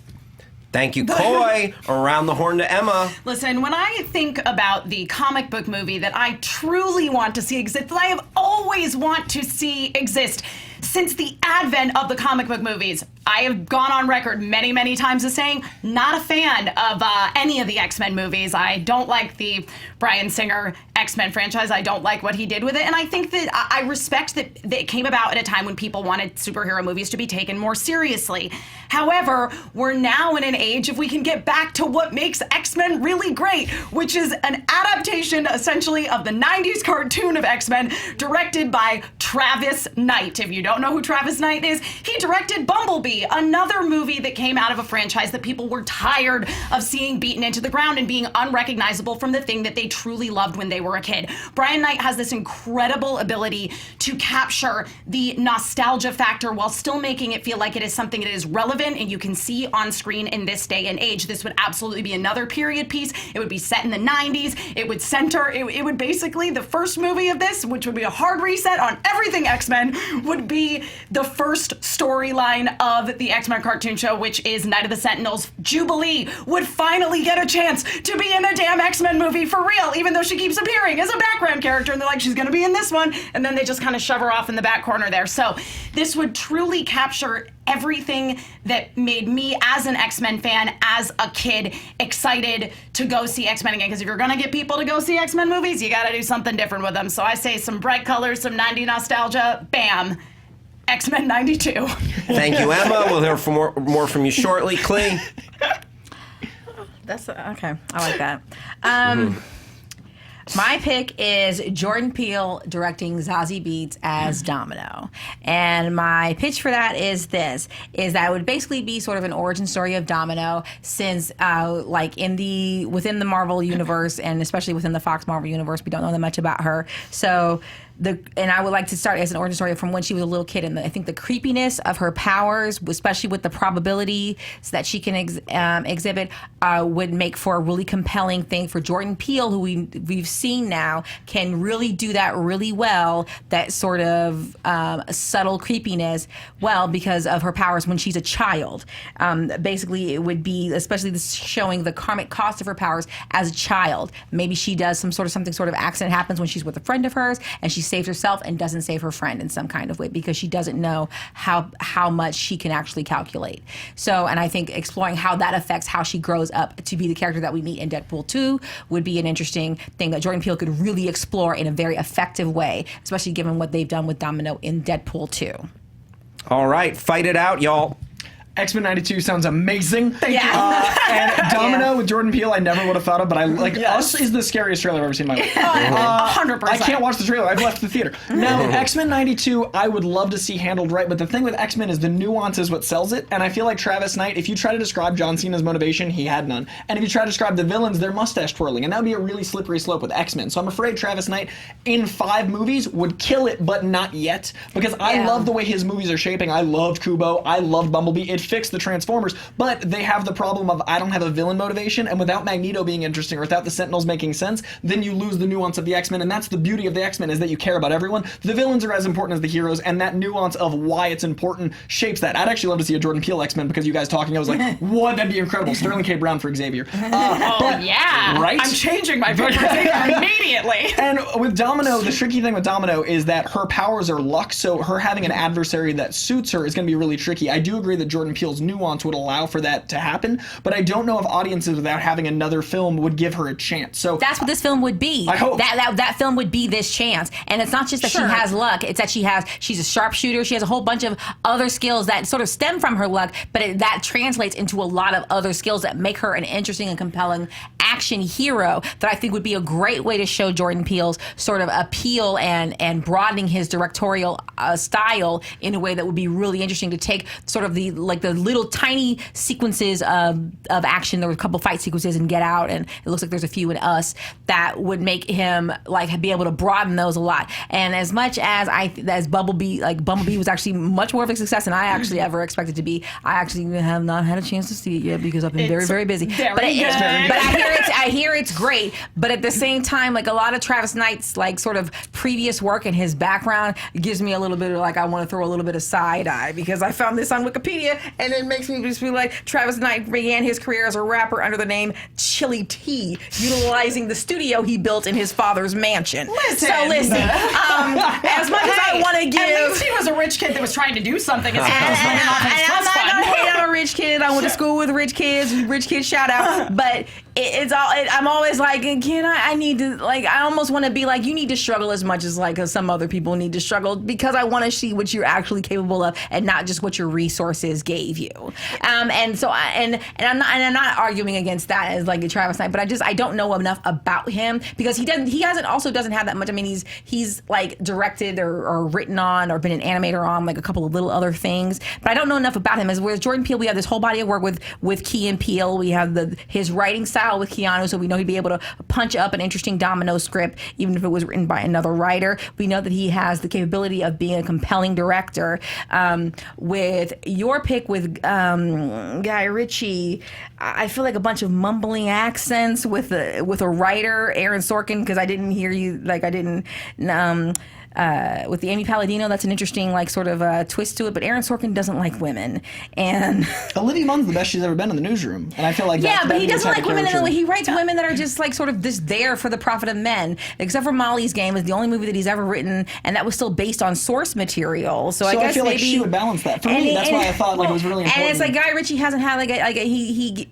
Thank you, Coy. Around the horn to Emma. Listen, when I think about the comic book movie that I truly want to see exist, that I have always want to see exist since the advent of the comic book movies, I have gone on record many, many times as saying, not a fan of any of the X-Men movies. I don't like the Bryan Singer X-Men franchise. I don't like what he did with it. And I think that I respect that it came about at a time when people wanted superhero movies to be taken more seriously. However, we're now in an age if we can get back to what makes X-Men really great, which is an adaptation essentially of the 90s cartoon of X-Men directed by Travis Knight. If you don't know who Travis Knight is, he directed Bumblebee. movie, another movie that came out of a franchise that people were tired of seeing beaten into the ground and being unrecognizable from the thing that they truly loved when they were a kid. Brian Knight has this incredible ability to capture the nostalgia factor while still making it feel like it is something that is relevant and you can see on screen in this day and age. This would absolutely be another period piece. It would be set in the 90s. It would center, it would basically, the first movie of this, which would be a hard reset on everything X-Men, would be the first storyline of the X-Men cartoon show, which is Night of the Sentinels. Jubilee would finally get a chance to be in a damn X-Men movie for real, even though she keeps appearing as a background character, and they're like, she's gonna be in this one, and then they just kind of shove her off in the back corner there. So this would truly capture everything that made me, as an X-Men fan, as a kid, excited to go see X-Men again. Because if you're gonna get people to go see X-Men movies, you gotta do something different with them. So I say some bright colors, some 90s nostalgia, bam, X-Men 92. Thank you, Emma. We'll hear more from you shortly. KLEE. That's okay. I like that. My pick is Jordan Peele directing Zazie Beetz as Domino. And my pitch for that is that it would basically be sort of an origin story of Domino, since like within the Marvel universe, and especially within the Fox Marvel universe, we don't know that much about her. So and I would like to start as an origin story from when she was a little kid, and I think the creepiness of her powers, especially with the probability that she can exhibit, would make for a really compelling thing for Jordan Peele, who we've seen now can really do that really well, that sort of subtle creepiness, well, because of her powers when she's a child. Basically, it would be, especially this showing the karmic cost of her powers as a child. Maybe she does something sort of accident happens when she's with a friend of hers, and she saves herself and doesn't save her friend in some kind of way because she doesn't know how much she can actually calculate. So, and I think exploring how that affects how she grows up to be the character that we meet in Deadpool 2 would be an interesting thing that Jordan Peele could really explore in a very effective way, especially given what they've done with Domino in Deadpool 2. All right, fight it out, y'all. X-Men 92 sounds amazing. Thank Yeah. you. And Domino with Jordan Peele, I never would have thought of, but Us is the scariest trailer I've ever seen in my life. 100%. I can't watch the trailer. I've left the theater. Now, X-Men 92, I would love to see handled right, but the thing with X-Men is the nuance is what sells it, and I feel like Travis Knight, if you try to describe John Cena's motivation, he had none. And if you try to describe the villains, they're mustache twirling, and that would be a really slippery slope with X-Men. So I'm afraid Travis Knight, in 5 movies, would kill it, but not yet, because I love the way his movies are shaping. I loved Kubo. I loved Bumblebee. It fixed the Transformers, but they have the problem of I don't have a villain motivation, and without Magneto being interesting or without the Sentinels making sense, then you lose the nuance of the X-Men, and that's the beauty of the X-Men, is that you care about everyone. The villains are as important as the heroes, and that nuance of why it's important shapes that. I'd actually love to see a Jordan Peele X-Men, because you guys talking, I was like, what? That'd be incredible. Sterling K. Brown for Xavier. Yeah. Right? I'm changing my pick immediately. And with Domino, the tricky thing with Domino is that her powers are luck, so her having an adversary that suits her is going to be really tricky. I do agree that Jordan Peele's nuance would allow for that to happen, but I don't know if audiences without having another film would give her a chance. So that's what this film would be. I hope that film would be this chance, and it's not just that she has luck; it's that she's a sharpshooter. She has a whole bunch of other skills that sort of stem from her luck, but that translates into a lot of other skills that make her an interesting and compelling action hero that I think would be a great way to show Jordan Peele's sort of appeal and broadening his directorial style in a way that would be really interesting to take sort of the little tiny sequences of action. There were a couple fight sequences in Get Out, and it looks like there's a few in Us that would make him be able to broaden those a lot. And as much as Bumblebee was actually much more of a success than I actually ever expected to be. I actually have not had a chance to see it yet because I've been very, very busy. But I hear it's great. But at the same time, a lot of Travis Knight's sort of previous work and his background gives me a little bit of I want to throw a little bit of side eye, because I found this on Wikipedia and it makes me just feel like Travis Knight began his career as a rapper under the name Chili T, utilizing the studio he built in his father's mansion. Listen, as much as I want to give, at least he was a rich kid that was trying to do something. And I'm not gonna hate on a rich kid. I went to school with rich kids shout out. But I'm always like, I need to, like, I almost want to be like, you need to struggle as much as like some other people need to struggle, because I want to see what you're actually capable of and not just what your resources gave you. And so I'm not arguing against that as like a Travis Knight, but I don't know enough about him, because he doesn't have that much. I mean, he's like directed or written on or been an animator on like a couple of little other things, but I don't know enough about him. As whereas Jordan Peele, we have this whole body of work with Key and Peele. We have his writing style with Keanu, so we know he'd be able to punch up an interesting Domino script, even if it was written by another writer. We know that he has the capability of being a compelling director. With your pick with Guy Ritchie, I feel like a bunch of mumbling accents with a writer, Aaron Sorkin, because I didn't hear you, like I didn't. With the Amy Palladino, that's an interesting like sort of twist to it. But Aaron Sorkin doesn't like women, and Olivia Munn's the best she's ever been in the newsroom, and I feel like but he doesn't like women. And he writes women that are just like sort of just there for the profit of men. Except for Molly's Game is the only movie that he's ever written, and that was still based on source material. So I guess feel maybe like she would balance that for me. That's why I thought like it was really important. And it's like Guy Ritchie hasn't had he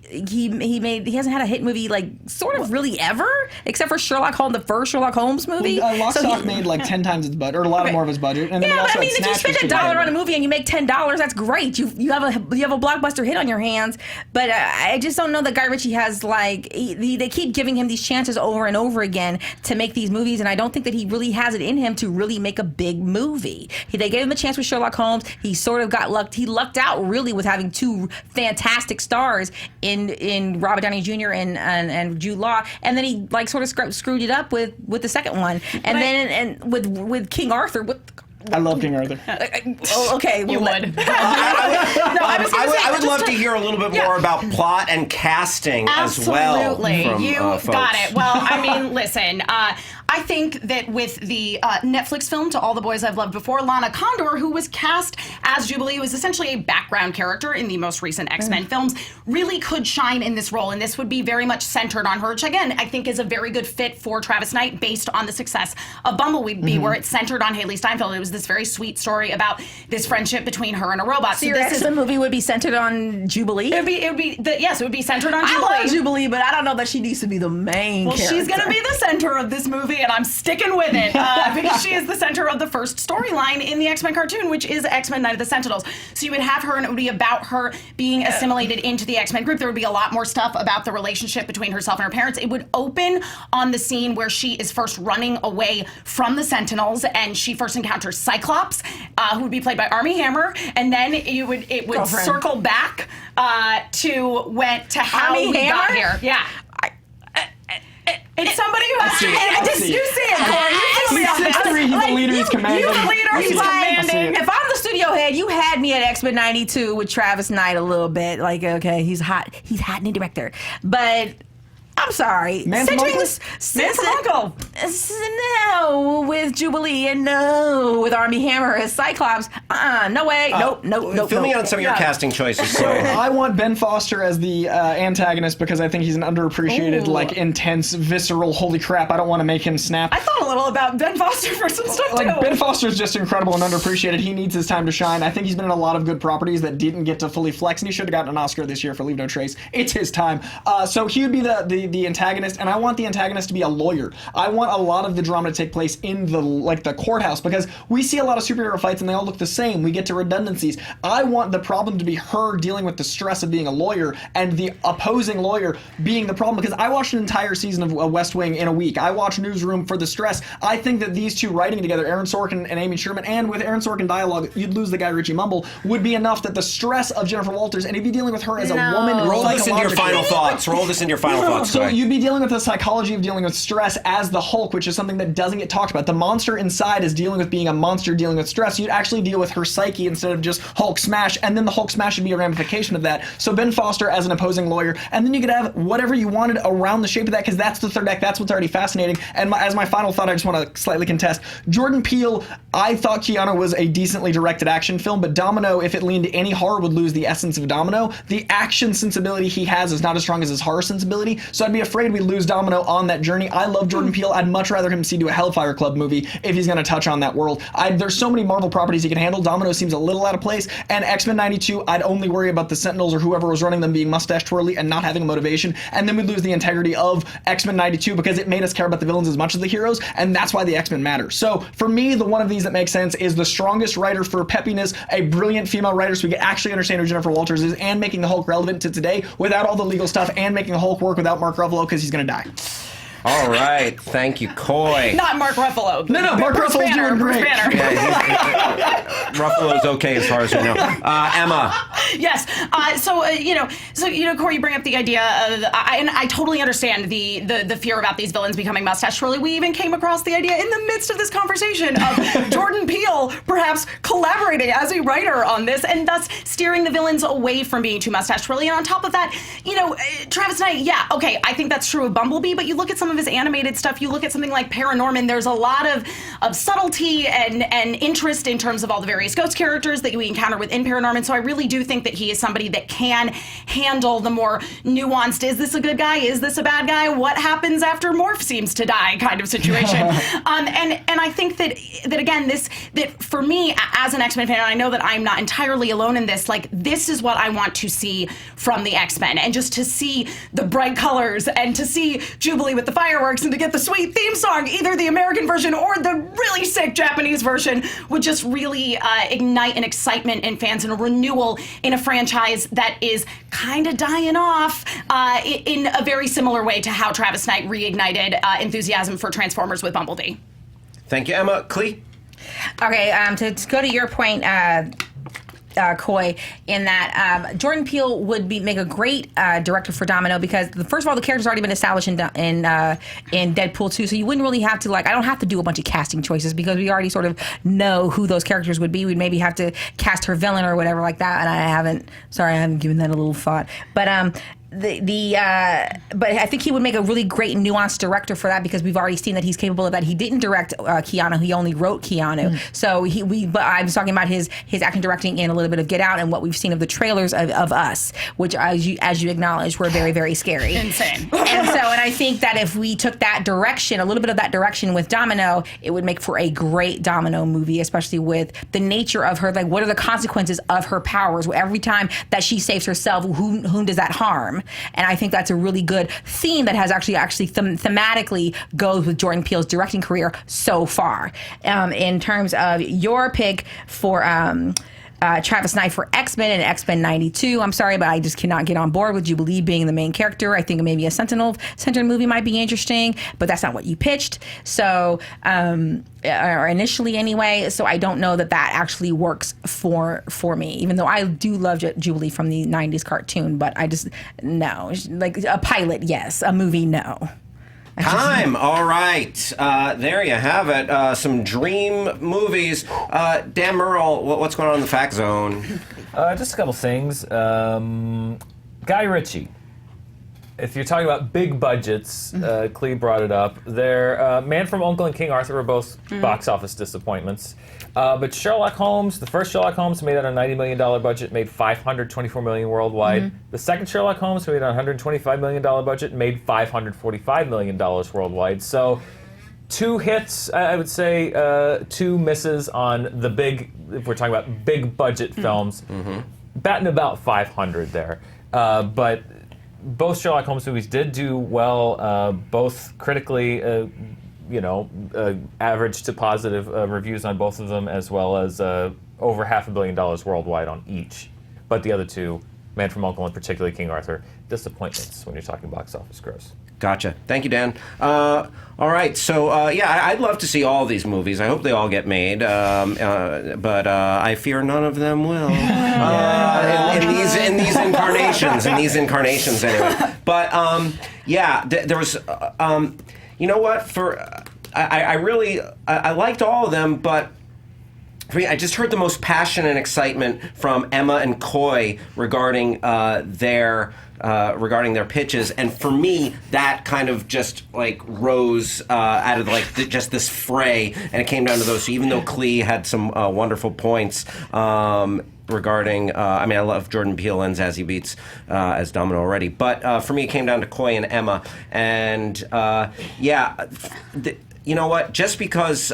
hasn't had a hit movie like sort of really ever, except for Sherlock Holmes, the first Sherlock Holmes movie. Lock, Stock made like 10 times its budget, or a lot more of his budget. And then yeah, also but I mean, if you Snatch spend $1 on a movie and you make $10, that's great. You have a blockbuster hit on your hands. But I just don't know that Guy Ritchie has like they keep giving him these chances over and over again to make these movies, and I don't think that he really has it in him to really make a big movie. They gave him a chance with Sherlock Holmes. He sort of got lucked. He lucked out really with having two fantastic stars in Robert Downey Jr. and Jude Law, and then he like sort of screwed it up with the second one, and with King Arthur. I love King Arthur. Okay, You would. I would love to hear a little bit more about plot and casting as well. Absolutely. From, you folks. got it. Well, I mean, listen, I think that with the Netflix film To All the Boys I've Loved Before, Lana Condor, who was cast as Jubilee, who was essentially a background character in the most recent X-Men films, really could shine in this role, and this would be very much centered on her, which again, I think is a very good fit for Travis Knight based on the success of Bumblebee, where it's centered on Haley Steinfeld. It was this very sweet story about this friendship between her and a robot. So your X-Men movie would be centered on Jubilee? It would be centered on Jubilee. I love Jubilee, but I don't know that she needs to be the main character. She's going to be the center of this movie, and I'm sticking with it because she is the center of the first storyline in the X-Men cartoon, which is X-Men Night of the Sentinels. So you would have her, and it would be about her being assimilated into the X-Men group. There would be a lot more stuff about the relationship between herself and her parents. It would open on the scene where she is first running away from the Sentinels, and she first encounters Cyclops, who would be played by Armie Hammer, and then it would Girlfriend. circle back to how Armie we got Hammer? here. Yeah. It's somebody who has see it. you see it, Corey. You He's 6'3", he's a leader, he's commanding. You're a leader, he's commanding. If I'm the studio head, you had me at X-Men 92 with Travis Knight a little bit. Like, okay, he's hot in director. But I'm sorry. Man from Uncle? Man from Uncle. No, with Jubilee and no with Armie Hammer as Cyclops. No way. Nope. Fill me on some of your casting choices. So I want Ben Foster as the antagonist because I think he's an underappreciated, Ooh. like intense, visceral. Holy crap! I don't want to make him snap. I thought a little about Ben Foster for some stuff too. Like Ben Foster is just incredible and underappreciated. He needs his time to shine. I think he's been in a lot of good properties that didn't get to fully flex, and he should have gotten an Oscar this year for Leave No Trace. It's his time. So he would be the antagonist, and I want the antagonist to be a lawyer. I want a lot of the drama to take place in the courthouse, because we see a lot of superhero fights and they all look the same. We get to redundancies. I want the problem to be her dealing with the stress of being a lawyer and the opposing lawyer being the problem, because I watched an entire season of West Wing in a week. I watched Newsroom for the stress. I think that these two writing together, Aaron Sorkin and Amy Sherman, and with Aaron Sorkin dialogue, you'd lose the Guy Ritchie mumble, would be enough that the stress of Jennifer Walters, and if you're dealing with her as a woman, roll this into your final thoughts. So Sorry. you'd be dealing with the psychology of dealing with stress as the Hulk, which is something that doesn't get talked about. The monster inside is dealing with being a monster dealing with stress. You'd actually deal with her psyche instead of just Hulk smash, and then the Hulk smash would be a ramification of that. So Ben Foster as an opposing lawyer, and then you could have whatever you wanted around the shape of that, because that's the third act. That's what's already fascinating. And as my final thought, I just want to slightly contest. Jordan Peele, I thought Keanu was a decently directed action film, but Domino, if it leaned any horror, would lose the essence of Domino. The action sensibility he has is not as strong as his horror sensibility. So So I'd be afraid we lose Domino on that journey. I love Jordan Peele. I'd much rather him see do a Hellfire Club movie if he's going to touch on that world. There's so many Marvel properties he can handle. Domino seems a little out of place. And X-Men 92, I'd only worry about the Sentinels or whoever was running them being mustache twirly and not having a motivation. And then we'd lose the integrity of X-Men 92 because it made us care about the villains as much as the heroes. And that's why the X-Men matter. So for me, the one of these that makes sense is the strongest writer for peppiness, a brilliant female writer so we can actually understand who Jennifer Walters is, and making the Hulk relevant to today without all the legal stuff, and making the Hulk work without Mark Ruffalo because he's going to die. All right, thank you, Coy. Not Mark Ruffalo. No, Mark Bruce Ruffalo's Banner, doing Bruce great. Banner. Yeah, Ruffalo's okay as far as we know. Emma. Yes. Corey, you bring up the idea of, and I totally understand the fear about these villains becoming mustache twirly. We even came across the idea in the midst of this conversation of Jordan Peele perhaps collaborating as a writer on this, and thus steering the villains away from being too mustache twirly. And on top of that, Travis Knight, yeah, okay, I think that's true of Bumblebee, but you look at some of his animated stuff, you look at something like Paranorman, there's a lot of subtlety and interest in terms of all the various ghost characters that we encounter within Paranorman. So I really do think that he is somebody that can handle the more nuanced, is this a good guy, is this a bad guy, what happens after Morph seems to die kind of situation. And I think that again, that for me as an X-Men fan, and I know that I'm not entirely alone in this, like, this is what I want to see from the X-Men, and just to see the bright colors and to see Jubilee with the fireworks and to get the sweet theme song, either the American version or the really sick Japanese version, would just really ignite an excitement in fans and a renewal in a franchise that is kind of dying off in a very similar way to how Travis Knight reignited enthusiasm for Transformers with Bumblebee. Thank you, Emma. Clee? Okay, to go to your point, Coy, in that Jordan Peele would make a great director for Domino, because first of all, the character's already been established in Deadpool 2, so you wouldn't really have to, I don't have to do a bunch of casting choices because we already sort of know who those characters would be. We'd maybe have to cast her villain or whatever like that, and I haven't given that a little thought. But but I think he would make a really great nuanced director for that, because we've already seen that he's capable of that. He didn't direct Keanu; he only wrote Keanu. So but I was talking about his acting, directing in a little bit of Get Out, and what we've seen of the trailers of Us, which as you acknowledged, were very, very scary, insane. And I think that if we took that direction, a little bit of that direction with Domino, it would make for a great Domino movie, especially with the nature of her. Like, what are the consequences of her powers? Every time that she saves herself, whom does that harm? And I think that's a really good theme that has actually thematically goes with Jordan Peele's directing career so far. In terms of your pick for Travis Knight for X-Men and X-Men 92, I'm sorry, but I just cannot get on board with Jubilee being the main character. I think maybe a Sentinel-centered movie might be interesting, but that's not what you pitched. So, or initially anyway, so I don't know that actually works for me, even though I do love Jubilee from the 90s cartoon, but I just, no. Like, a pilot, yes. A movie, no. Time. All right. There you have it. Some dream movies. Dan Murrell, what's going on in the Fact Zone? Just a couple things. Guy Ritchie. If you're talking about big budgets, Clee brought it up. Man from U.N.C.L.E. and King Arthur were both box office disappointments. But Sherlock Holmes, the first Sherlock Holmes, made on a $90 million budget, made $524 million worldwide. The second Sherlock Holmes, made on a $125 million budget, made $545 million worldwide. So 2 hits, I would say, 2 misses on the big, if we're talking about big budget films, batting about 500 there. But both Sherlock Holmes movies did do well, both critically, average to positive reviews on both of them, as well as over $500 million worldwide on each. But the other 2, Man from U.N.C.L.E. and particularly King Arthur, disappointments when you're talking box office gross. Gotcha. Thank you, Dan. All right. So, I'd love to see all these movies. I hope they all get made, but I fear none of them will. In these incarnations, anyway. But there was. You know what? I liked all of them, but for me, I just heard the most passion and excitement from Emma and Coy regarding their pitches, and for me, that kind of just rose out of just this fray, and it came down to those. So even though Clee had some wonderful points, regarding. I mean, I love Jordan Peele and Zazie Beetz as Domino already, but for me, it came down to Coy and Emma, and you know what? Just because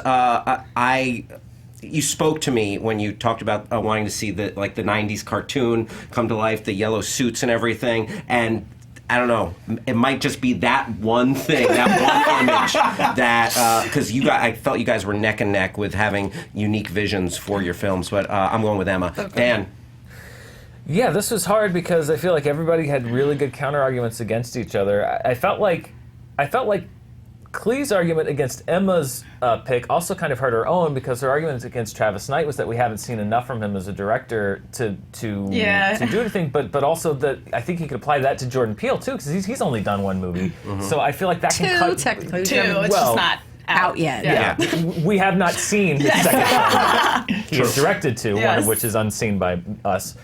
you spoke to me when you talked about wanting to see the 90s cartoon come to life, the yellow suits and everything, and I don't know, it might just be that one thing, that one image that, because I felt you guys were neck and neck with having unique visions for your films, but I'm going with Emma. Okay. Dan? Yeah, this was hard because I feel like everybody had really good counter arguments against each other. I felt like KLEE's argument against Emma's pick also kind of hurt her own, because her argument against Travis Knight was that we haven't seen enough from him as a director to do anything, but also that I think he could apply that to Jordan Peele too, because he's only done one movie. So I feel like that can cut... Technically. Two. It's just not out yet. Yeah. We have not seen his second film. He is directed to, one of which is unseen by us.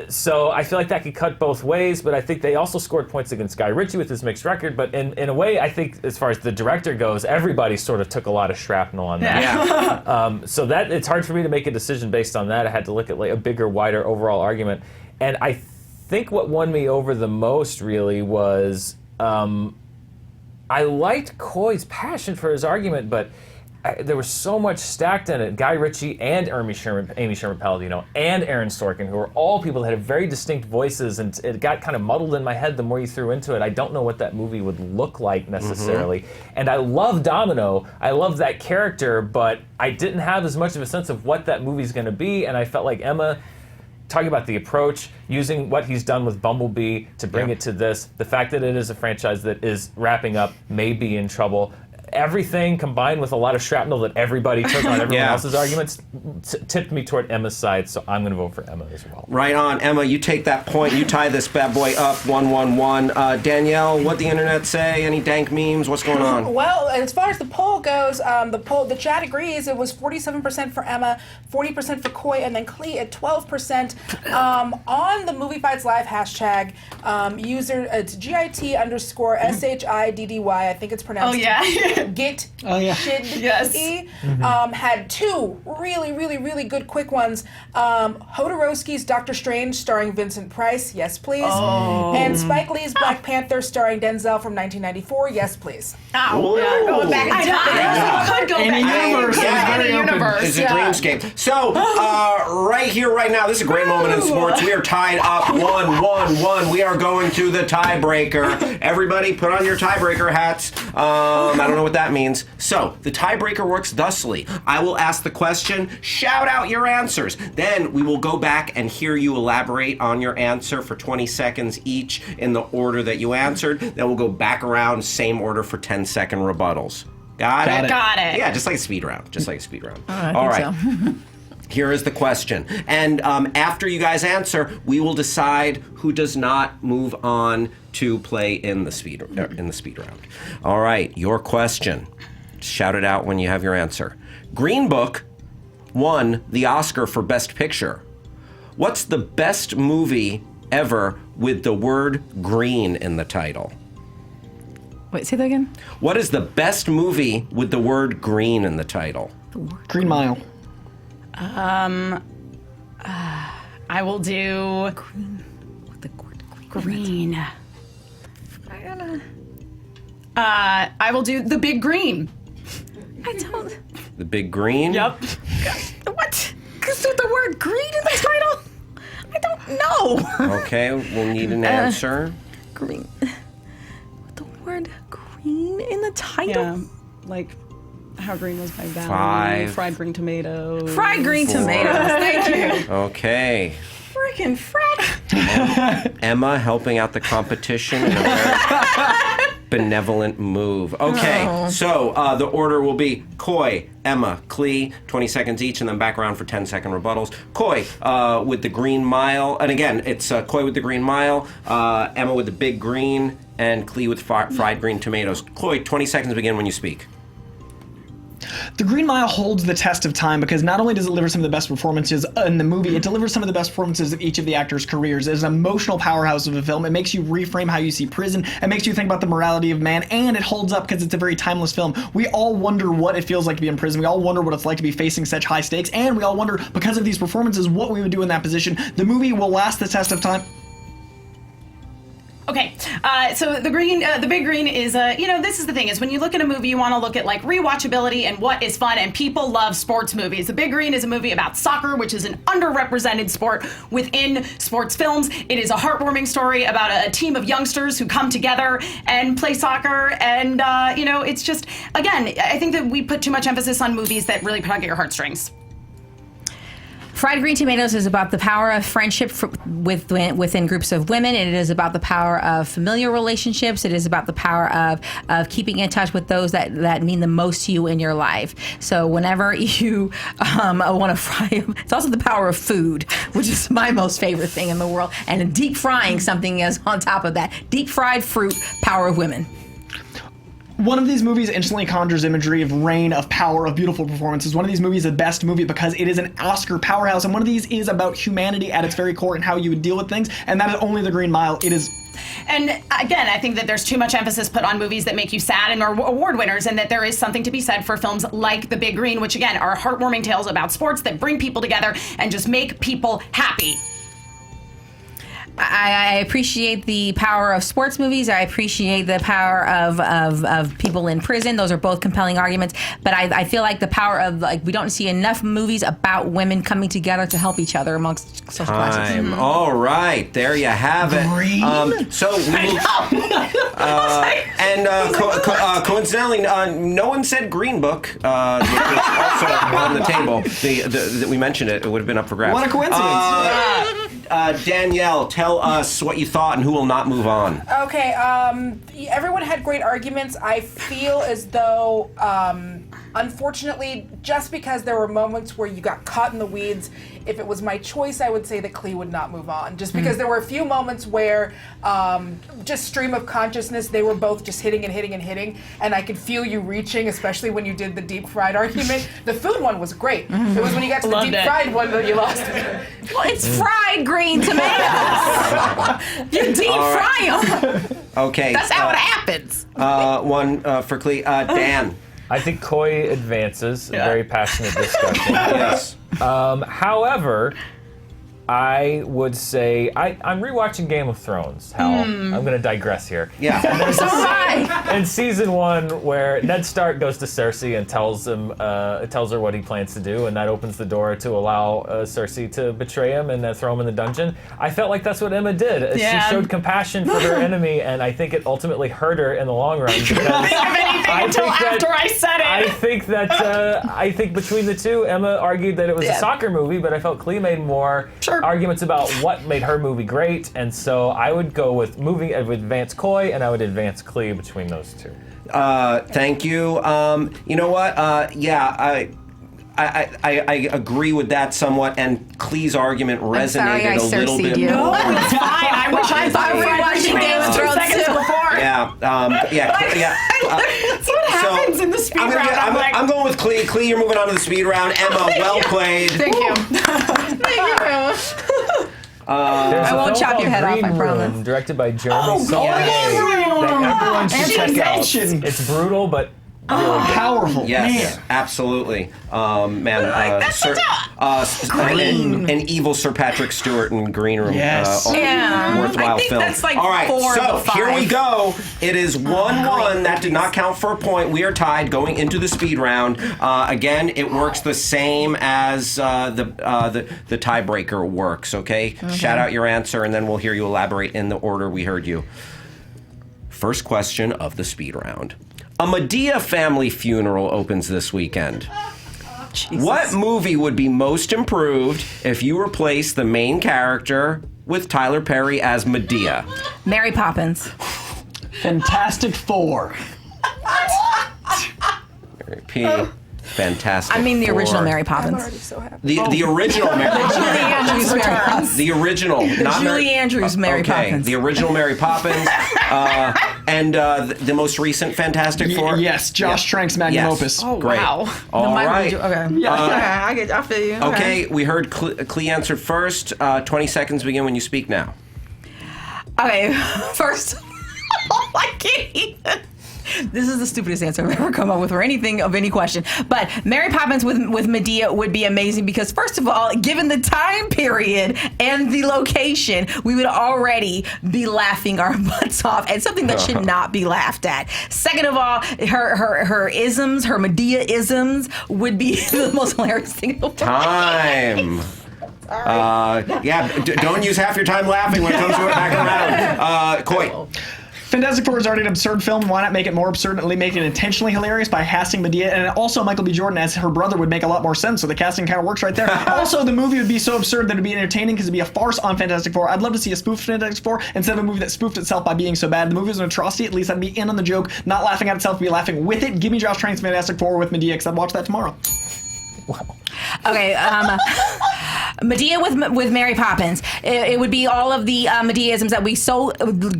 So I feel like that could cut both ways, but I think they also scored points against Guy Ritchie with his mixed record, but in a way, I think as far as the director goes, everybody sort of took a lot of shrapnel on that. So that it's hard for me to make a decision based on that. I had to look at like a bigger, wider overall argument. And I think what won me over the most really was... I liked Coy's passion for his argument, but there was so much stacked in it. Guy Ritchie and Amy Sherman-Palladino and Aaron Sorkin, who were all people that had very distinct voices, and it got kind of muddled in my head the more you threw into it. I don't know what that movie would look like necessarily. And I love Domino. I love that character, but I didn't have as much of a sense of what that movie's going to be, and I felt like Emma... Talking about the approach, using what he's done with Bumblebee to bring it to this, the fact that it is a franchise that is wrapping up, may be in trouble. Everything combined with a lot of shrapnel that everybody took on everyone else's arguments tipped me toward Emma's side, so I'm going to vote for Emma as well. Right on. Emma, you take that point. You tie this bad boy up 1-1-1. Danielle, what'd the internet say? Any dank memes? What's going on? Well, as far as the poll goes, the chat agrees. It was 47% for Emma, 40% for Coy, and then KLEE at 12%. On the Movie Fights Live hashtag, user, it's GIT_SHIDDY, I think it's pronounced. Oh, yeah. Git Yes. had two really good quick ones. Jodorowsky's Doctor Strange starring Vincent Price, yes please. And Spike Lee's Black Panther starring Denzel from 1994, yes please. Going back in time. Could go Any back. universe is very open. Universe. It's a dreamscape. So, right here, right now, this is a great moment in sports. We are tied up 1-1-1. We are going to the tiebreaker. Everybody, put on your tiebreaker hats. I don't know what that means. So, the tiebreaker works thusly. I will ask the question, shout out your answers. Then we will go back and hear you elaborate on your answer for 20 seconds each in the order that you answered. Then we'll go back around, same order for 10-second rebuttals. Got it? Got it. Yeah, just like a speed round. I All think right. so. Here is the question. And after you guys answer, we will decide who does not move on to play in the speed round. All right, your question. Shout it out when you have your answer. Green Book won the Oscar for Best Picture. What's the best movie ever with the word green in the title? Wait, say that again? What is the best movie with the word green in the title? Green Mile. I will do Green. What the word green. I will do The Big Green. I don't. The Big Green? Yep. What? Because there's the word green in the title? I don't know. Okay, we'll need an answer. Green. With the word green in the title? Yeah, like How Green Was My Valley. 5. Fried green tomatoes. Fried green tomatoes. Thank you. Okay. Freaking Fred. Emma helping out the competition in a very benevolent move. Okay, so the order will be Coy, Emma, KLEE, 20 seconds each, and then back around for 10-second rebuttals. Coy with the Green Mile, and again, it's Coy with the Green Mile, Emma with the Big Green, and KLEE with fried green tomatoes. Coy, 20 seconds begin when you speak. The Green Mile holds the test of time because not only does it deliver some of the best performances in the movie, it delivers some of the best performances of each of the actors' careers. It is an emotional powerhouse of a film. It makes you reframe how you see prison. It makes you think about the morality of man, and it holds up because it's a very timeless film. We all wonder what it feels like to be in prison. We all wonder what it's like to be facing such high stakes, and we all wonder, because of these performances, what we would do in that position. The movie will last the test of time. Okay, so the Big Green is, this is the thing, is when you look at a movie, you want to look at, like, rewatchability and what is fun, and people love sports movies. The Big Green is a movie about soccer, which is an underrepresented sport within sports films. It is a heartwarming story about a team of youngsters who come together and play soccer, and, it's just, again, I think that we put too much emphasis on movies that really tug at your heartstrings. Fried Green Tomatoes is about the power of friendship within groups of women. It is about the power of familiar relationships. It is about the power of keeping in touch with those that mean the most to you in your life. So whenever you want to fry, it's also the power of food, which is my most favorite thing in the world. And deep frying something is on top of that. Deep fried fruit, power of women. One of these movies instantly conjures imagery of reign, of power, of beautiful performances. One of these movies is the best movie because it is an Oscar powerhouse, and one of these is about humanity at its very core and how you would deal with things, and that is only The Green Mile. It is... And again, I think that there's too much emphasis put on movies that make you sad and are award winners, and that there is something to be said for films like The Big Green, which again are heartwarming tales about sports that bring people together and just make people happy. I appreciate the power of sports movies. I appreciate the power of people in prison. Those are both compelling arguments. But I feel like the power of, like, we don't see enough movies about women coming together to help each other amongst social classes. Mm-hmm. All right, there you have it. Green? So we coincidentally, no one said Green Book, which was also on the table. That we mentioned it. It would have been up for grabs. What a coincidence. Danielle, tell us what you thought and who will not move on. Okay, everyone had great arguments. I feel as though, unfortunately, just because there were moments where you got caught in the weeds, if it was my choice, I would say that KLEE would not move on. Just because there were a few moments where, just stream of consciousness, they were both just hitting and hitting and hitting, and I could feel you reaching, especially when you did the deep fried argument. The food one was great. It was when you got to the deep fried one that you lost me. Well, it's fried green tomatoes. You deep fry them. Okay. That's how it happens. One for KLEE. Dan. I think Koi advances. A very passionate discussion. Yes. However, I would say I'm rewatching Game of Thrones. I'm going to digress here. Yeah. So am In season 1, where Ned Stark goes to Cersei and tells her what he plans to do, and that opens the door to allow Cersei to betray him and throw him in the dungeon. I felt like that's what Emma did. Yeah. She showed compassion for her enemy, and I think it ultimately hurt her in the long run. Because Until after I said it. I think between the two, Emma argued that it was a soccer movie, but I felt KLEE made more arguments about what made her movie great, and so I would go with advance Koi, and I would advance KLEE between those two. Thank you. You know what? I agree with that somewhat, and KLEE's argument resonated a little bit more. No, it's fine. I wish I thought we were watching Game of Thrones before. That's what happens in the speed round. I'm going with KLEE. KLEE, you're moving on to the speed round. Emma, well played. Thank you. I won't chop your head off, I promise. Directed by Jeremy Saul. yeah. Everyone should check out. It's brutal, but really Powerful. Yes, Man. absolutely. An evil Sir Patrick Stewart in Green Room. Yes. Worthwhile I think film. that's like all right, 4 so of the 5. here we go. It is 1-1. That did not count for a point. We are tied going into the speed round. Again, it works the same as the tiebreaker works. Okay? Shout out your answer, and then we'll hear you elaborate in the order we heard you. First question of the speed round. A Medea family funeral opens this weekend. Jesus. What movie would be most improved if you replaced the main character with Tyler Perry as Medea? Mary Poppins. Fantastic Four. P. Fantastic. I mean the original Four. Mary I'm Poppins. already so happy. The original Mary Julie Poppins. Andrews Mary Poppins. The original, not Julie Andrews Mary okay, Poppins. the original Mary Poppins, and the most recent Fantastic Four. Yes, Josh Trank's magnum opus. Oh, Great. wow. All right. Okay. I feel you. Okay, we heard Clee answered first. 20 seconds begin when you speak now. Okay, first, I can't even. This is the stupidest answer I've ever come up with for anything of any question. But Mary Poppins with Medea would be amazing because, first of all, given the time period and the location, we would already be laughing our butts off at something that should not be laughed at. Second of all, her isms, her Medea isms, would be the most hilarious thing in the world. Time. Don't use half your time laughing when it comes to it back around. Coy. Fantastic Four is already an absurd film. Why not make it more absurd and make it intentionally hilarious by casting Medea? And also Michael B. Jordan as her brother would make a lot more sense, so the casting kind of works right there. Also, the movie would be so absurd that it would be entertaining because it would be a farce on Fantastic Four. I'd love to see a spoofed Fantastic Four instead of a movie that spoofed itself by being so bad. The movie was an atrocity. At least I'd be in on the joke, not laughing at itself, be laughing with it. Give me Josh Trank's Fantastic Four with Medea because I'd watch that tomorrow. Okay, Medea with Mary Poppins. It would be all of the Medea-isms that we so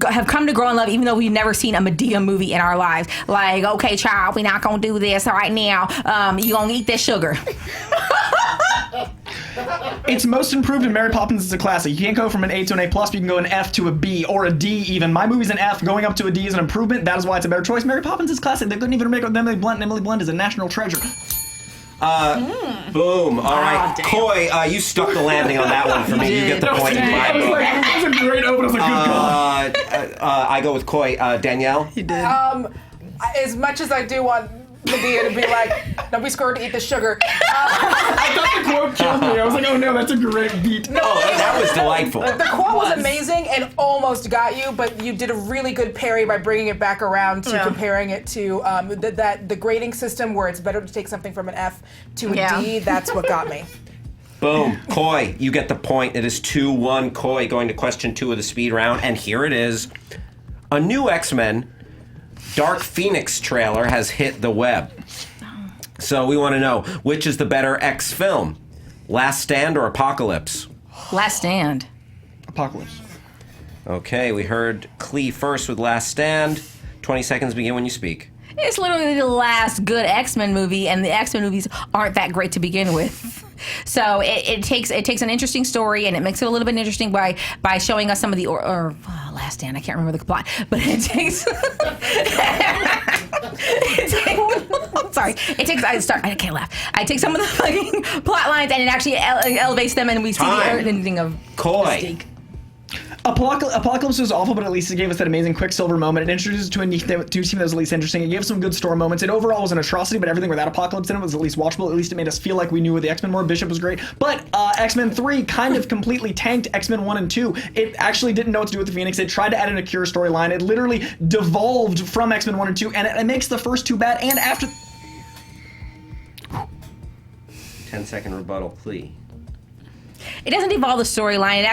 have come to grow and love, even though we've never seen a Medea movie in our lives. Like, okay, child, we're not gonna do this right now. You gonna eat this sugar. It's most improved, and Mary Poppins is a classic. You can't go from an A to an A+, but you can go an F to a B, or a D even. My movie's an F, going up to a D is an improvement. That is why it's a better choice. Mary Poppins is classic. They couldn't even make it with Emily Blunt, and Emily Blunt is a national treasure. Boom. All right. damn. Coy, you stuck the landing on that one for me. You get the point in my book. That was a great open. I was like, good call. I go with Coy. Danielle? As much as I do want Medea to be like, don't be scared to eat the sugar. I thought the quote killed me. I was like, oh no, that's a great beat. That was delightful. The quote was amazing and almost got you, but you did a really good parry by bringing it back around to comparing it to the grading system where it's better to take something from an F to a D. That's what got me. Boom. Coy, you get the point. It is 2-1 Coy going to question 2 of the speed round. And here it is. A new X-Men Dark Phoenix trailer has hit the web. So we want to know, which is the better X film? Last Stand or Apocalypse? Last Stand. Apocalypse. Okay, we heard Clee first with Last Stand. 20 seconds begin when you speak. It's literally the last good X-Men movie, and the X-Men movies aren't that great to begin with. So it takes an interesting story, and it makes it a little bit interesting by showing us some of the Last Stand. I can't remember the plot, but it takes. I can't laugh. I take some of the fucking plot lines, and it actually elevates them, and we see the ending of Coy. Mystique. Apocalypse was awful, but at least it gave us that amazing Quicksilver moment. It introduced us to a new team that was at least interesting. It gave us some good story moments. It overall was an atrocity, but everything without Apocalypse in it was at least watchable. At least it made us feel like we knew what the X-Men were. Bishop was great. But X-Men 3 kind of completely tanked X-Men 1 and 2. It actually didn't know what to do with the Phoenix. It tried to add in a Cure storyline. It literally devolved from X-Men 1 and 2, and it makes the first 2 bad. And after... 10-second rebuttal, Clee. It doesn't evolve the storyline. It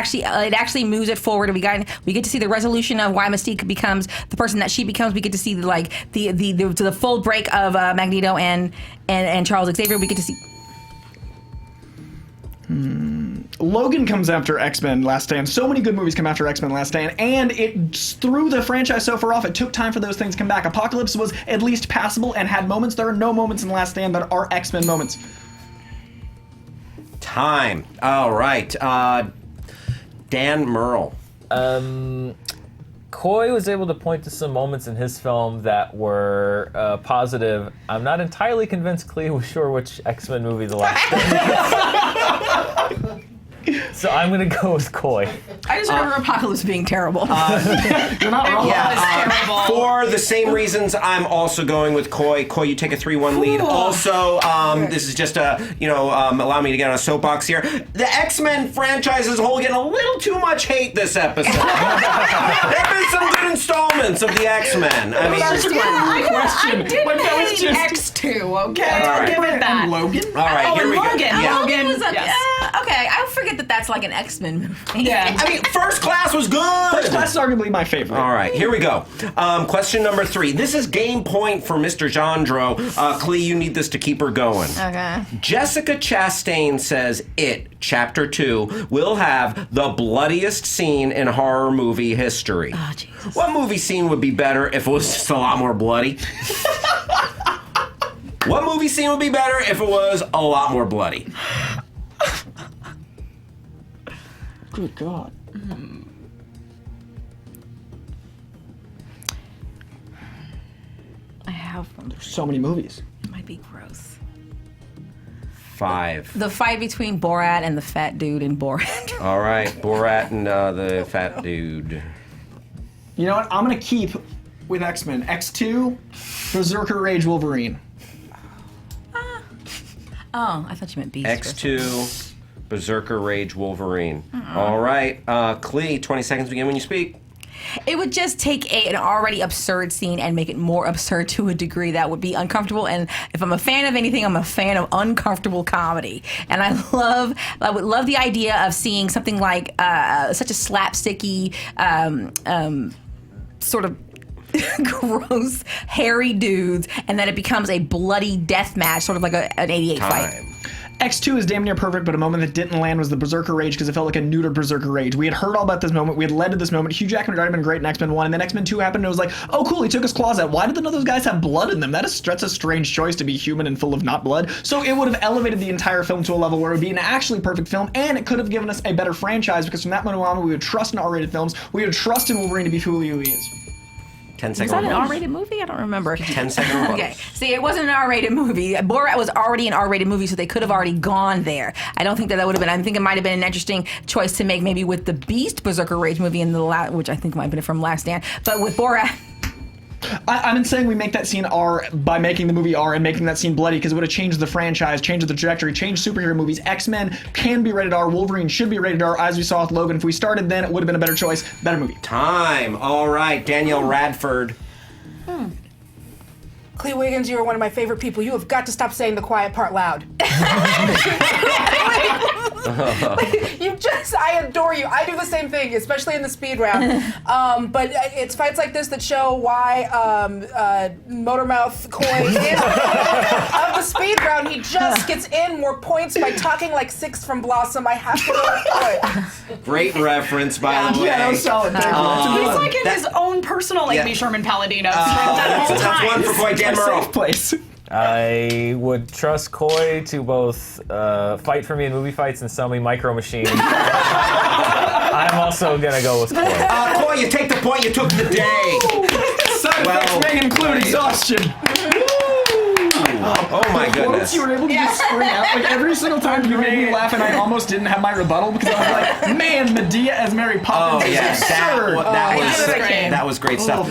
actually moves it forward. We get to see the resolution of why Mystique becomes the person that she becomes. We get to see the full break of Magneto and Charles Xavier. We get to see. Logan comes after X-Men Last Stand. So many good movies come after X-Men Last Stand, and it threw the franchise so far off. It took time for those things to come back. Apocalypse was at least passable and had moments. There are no moments in Last Stand that are X-Men moments. Time. All right. Dan Murrell. Coy was able to point to some moments in his film that were positive. I'm not entirely convinced Clee was sure which X-Men movie the last one. So I'm going to go with Coy. I just remember Apocalypse being terrible. You're not wrong. Yeah, for the same reasons, I'm also going with Coy. Coy, you take a 3-1 lead. Also, this is just allow me to get on a soapbox here. The X-Men franchise as a whole getting a little too much hate this episode. There have been some good installments of the X-Men. I mean, I did hate X2, okay? I'll give it that. And Logan? all right, here we go. Logan. Yeah. Logan. Was Yes. okay, I forget that that's like an X-Men movie. Yeah. I mean, First Class was good. That's arguably my favorite. All right, here we go. Question number 3. This is game point for Mr. JANDREAU. KLEE, you need this to keep her going. Okay. Jessica Chastain says It, Chapter 2, will have the bloodiest scene in horror movie history. Oh, Jesus. What movie scene would be better if it was just a lot more bloody? What movie scene would be better if it was a lot more bloody? Good God. I have one. So many movies. It might be gross. 5. The fight between Borat and the fat dude in Borat. All right, Borat and the fat dude. You know what? I'm going to keep with X-Men. X2, Berserker Rage Wolverine. Oh, I thought you meant Beast. X2, Berserker Rage Wolverine. All right, KLEE, 20 seconds begin when you speak. It would just take an already absurd scene and make it more absurd to a degree that would be uncomfortable. And if I'm a fan of anything, I'm a fan of uncomfortable comedy. And I would love the idea of seeing something like such a slapsticky sort of gross, hairy dudes, and then it becomes a bloody death match, sort of like an 88 fight. X2 is damn near perfect, but a moment that didn't land was the Berserker Rage because it felt like a neutered Berserker Rage. We had heard all about this moment. We had led to this moment. Hugh Jackman had already been great in X-Men 1, and then X-Men 2 happened, and it was like, oh, cool, he took his claws out. Why did none of those guys have blood in them? That's a strange choice to be human and full of not blood. So it would have elevated the entire film to a level where it would be an actually perfect film, and it could have given us a better franchise because from that moment on, we would trust in R-rated films. We would trust in Wolverine to be who he is. 10 Was seconds. that an R-rated movie? I don't remember. 10 seconds. Okay. See, it wasn't an R-rated movie. Borat was already an R-rated movie, so they could have already gone there. I don't think that would have been. I think it might have been an interesting choice to make, maybe with the Beast Berserker Rage movie in the which I think might have been from Last Stand. But with Borat. I've been saying we make that scene R by making the movie R and making that scene bloody because it would have changed the franchise, changed the trajectory, changed superhero movies. X-Men can be rated R. Wolverine should be rated R, as we saw with Logan. If we started then, it would have been a better choice, better movie. Time. All right, Danielle Radford. KLEE Wiggins, you are one of my favorite people. You have got to stop saying the quiet part loud. I adore you. I do the same thing, especially in the speed round. But it's fights like this that show why Motormouth Coy is of the speed round. He just gets in more points by talking like Six from Blossom. I have to go with Coy. Great reference, by the way. Yeah, that was solid. Thank you. He's like in his own personal Amy Sherman Palladino. That's one for Coy. Dan Murrell. Safe place. I would trust Coy to both fight for me in movie fights and sell me Micro Machines. I'm also gonna go with Coy. Coy, you take the point. You took the day. Side effects may include exhaustion. Oh my goodness. You were able to just spring out. Like every single time you made me laugh, and I almost didn't have my rebuttal because I was like, man, Medea as Mary Poppins is absurd. That was great stuff.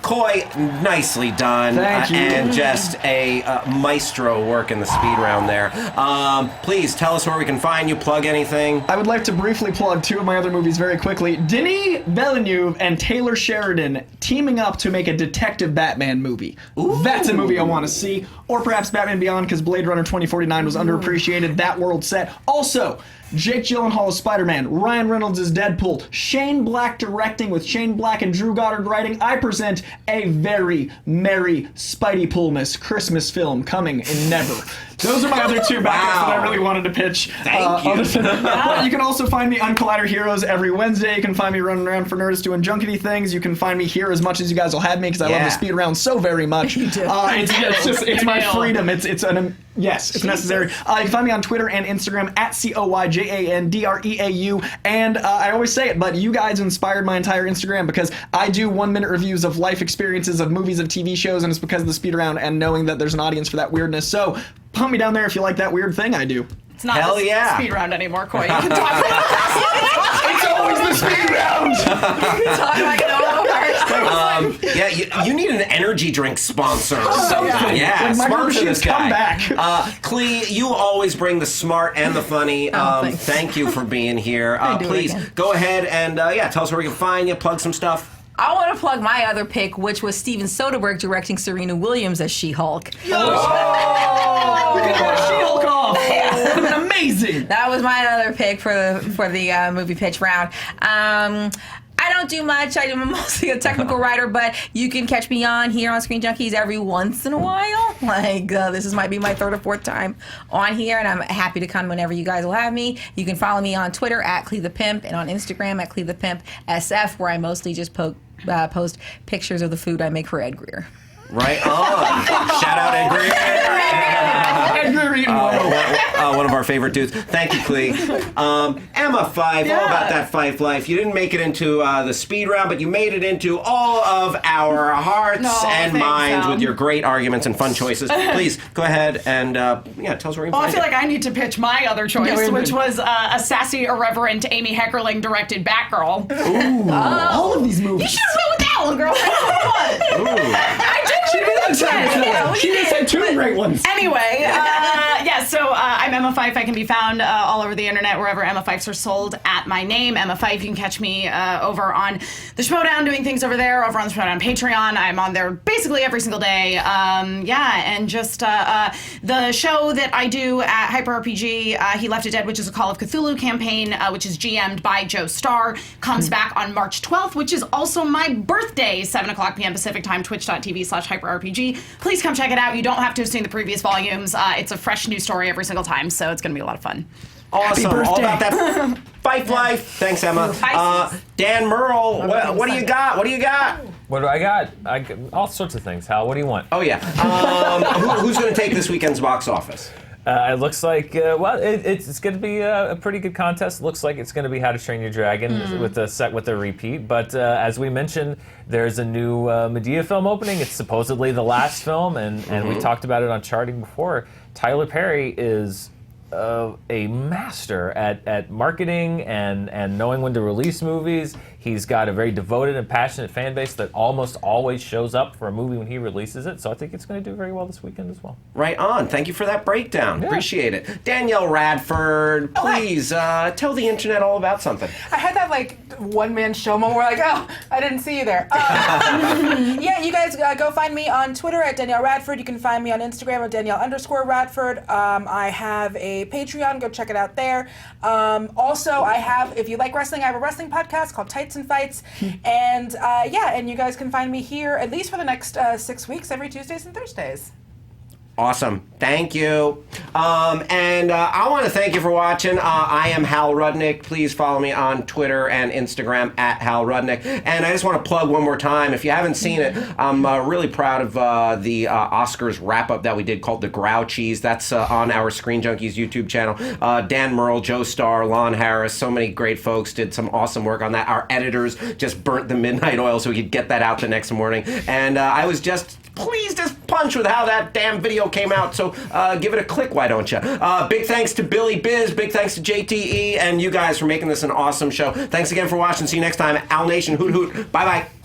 Coy, nicely done. Thank you. And just a maestro work in the speed round there. Please tell us where we can find you. Plug anything. I would like to briefly plug two of my other movies very quickly. Denis Villeneuve and Taylor Sheridan teaming up to make a detective Batman movie. Ooh. That's a movie I want to see. Or perhaps Batman Beyond because Blade Runner 2049 was underappreciated. That world set. Also, Jake Gyllenhaal as Spider-Man, Ryan Reynolds as Deadpool, Shane Black directing with Shane Black and Drew Goddard writing. I present a very merry Spidey Poolmas Christmas film coming in Never. Those are my other two backups that I really wanted to pitch. Thank you. You can also find me on Collider Heroes every Wednesday. You can find me running around for Nerdist doing junkiety things. You can find me here as much as you guys will have me because I love the speed round so very much. It's my freedom. It's necessary. You can find me on Twitter and Instagram at COYJANDREAU. And I always say it, but you guys inspired my entire Instagram because I do 1-minute reviews of life experiences of movies, of TV shows, and it's because of the speed round and knowing that there's an audience for that weirdness. So pump me down there if you like that weird thing I do. It's not the speed round anymore, Coy. You can talk about It's always the speed round. talk like an You need an energy drink sponsor. Like sponsor this guy. Come back. KLEE, you always bring the smart and the funny. Thank you for being here. Please go ahead and tell us where we can find you. Plug some stuff. I want to plug my other pick, which was Steven Soderbergh directing Serena Williams as She-Hulk. We could have She-Hulk off. That would have been amazing. That was my other pick for the movie pitch round. I don't do much. I'm mostly a technical writer, but you can catch me on here on Screen Junkies every once in a while. Like, this might be my third or fourth time on here, and I'm happy to come whenever you guys will have me. You can follow me on Twitter at KLEE the Pimp and on Instagram at KLEE the Pimp SF, where I mostly just post pictures of the food I make for Ed Greer. Right on. Shout out Ed Greer. Ed Greer eating well. One of our favorite dudes. Thank you, KLEE. Emma Fife, all about that Fife life. You didn't make it into the speed round, but you made it into all of our hearts and minds with your great arguments and fun choices. Please go ahead and tell us where you can Well, I find feel it. like I need to pitch my other choice, which was a sassy, irreverent Amy Heckerling directed Batgirl. Ooh, all of these movies. You should have went with that one, girl. I did. She just had two great ones. Anyway, so I'm Emma Fife. I can be found all over the internet, wherever Emma Fifes are sold at my name, Emma Fife. You can catch me over on the Schmodown doing things over there, over on the Schmodown Patreon. I'm on there basically every single day. And just the show that I do at Hyper RPG, He Left It Dead, which is a Call of Cthulhu campaign, which is GM'd by Joe Starr, comes back on March 12th, which is also my birthday, 7 o'clock p.m. Pacific time, twitch.tv/HyperRPG. Please come check it out. You don't have to have seen the previous volumes. It's a fresh new story every single time, so it's going to be a lot of fun. Awesome. All about that Fife life. Thanks, Emma. Dan Murrell, what do you got? What do you got? What do I got? All sorts of things. Hal, what do you want? Oh, yeah. Who's going to take this weekend's box office? It looks like, it's going to be a pretty good contest. It looks like it's going to be How to Train Your Dragon with a repeat. But as we mentioned, there's a new Medea film opening. It's supposedly the last film, and we talked about it on Charting before. Tyler Perry is a master at marketing and knowing when to release movies. He's got a very devoted and passionate fan base that almost always shows up for a movie when he releases it. So I think it's going to do very well this weekend as well. Right on. Thank you for that breakdown. Yeah. Appreciate it. Danielle Radford, please tell the internet all about something. I had that one-man show moment where I didn't see you there. Yeah, you guys go find me on Twitter at Danielle Radford. You can find me on Instagram at Danielle_Radford. I have a Patreon. Go check it out there. Also, if you like wrestling, I have a wrestling podcast called Tights and Fights. And and you guys can find me here at least for the next 6 weeks, every Tuesdays and Thursdays. Awesome. Thank you. I want to thank you for watching. I am Hal Rudnick. Please follow me on Twitter and Instagram at Hal Rudnick. And I just want to plug one more time. If you haven't seen it, I'm really proud of the Oscars wrap-up that we did called The Grouchies. That's on our Screen Junkies YouTube channel. Dan Murrell, Joe Starr, Lon Harris, so many great folks did some awesome work on that. Our editors just burnt the midnight oil so we could get that out the next morning. And I was just pleased as punch with how that damn video came out, so give it a click, why don't you? Big thanks to Billy Biz, big thanks to JTE, and you guys for making this an awesome show. Thanks again for watching. See you next time. Owl Nation, hoot hoot. Bye-bye.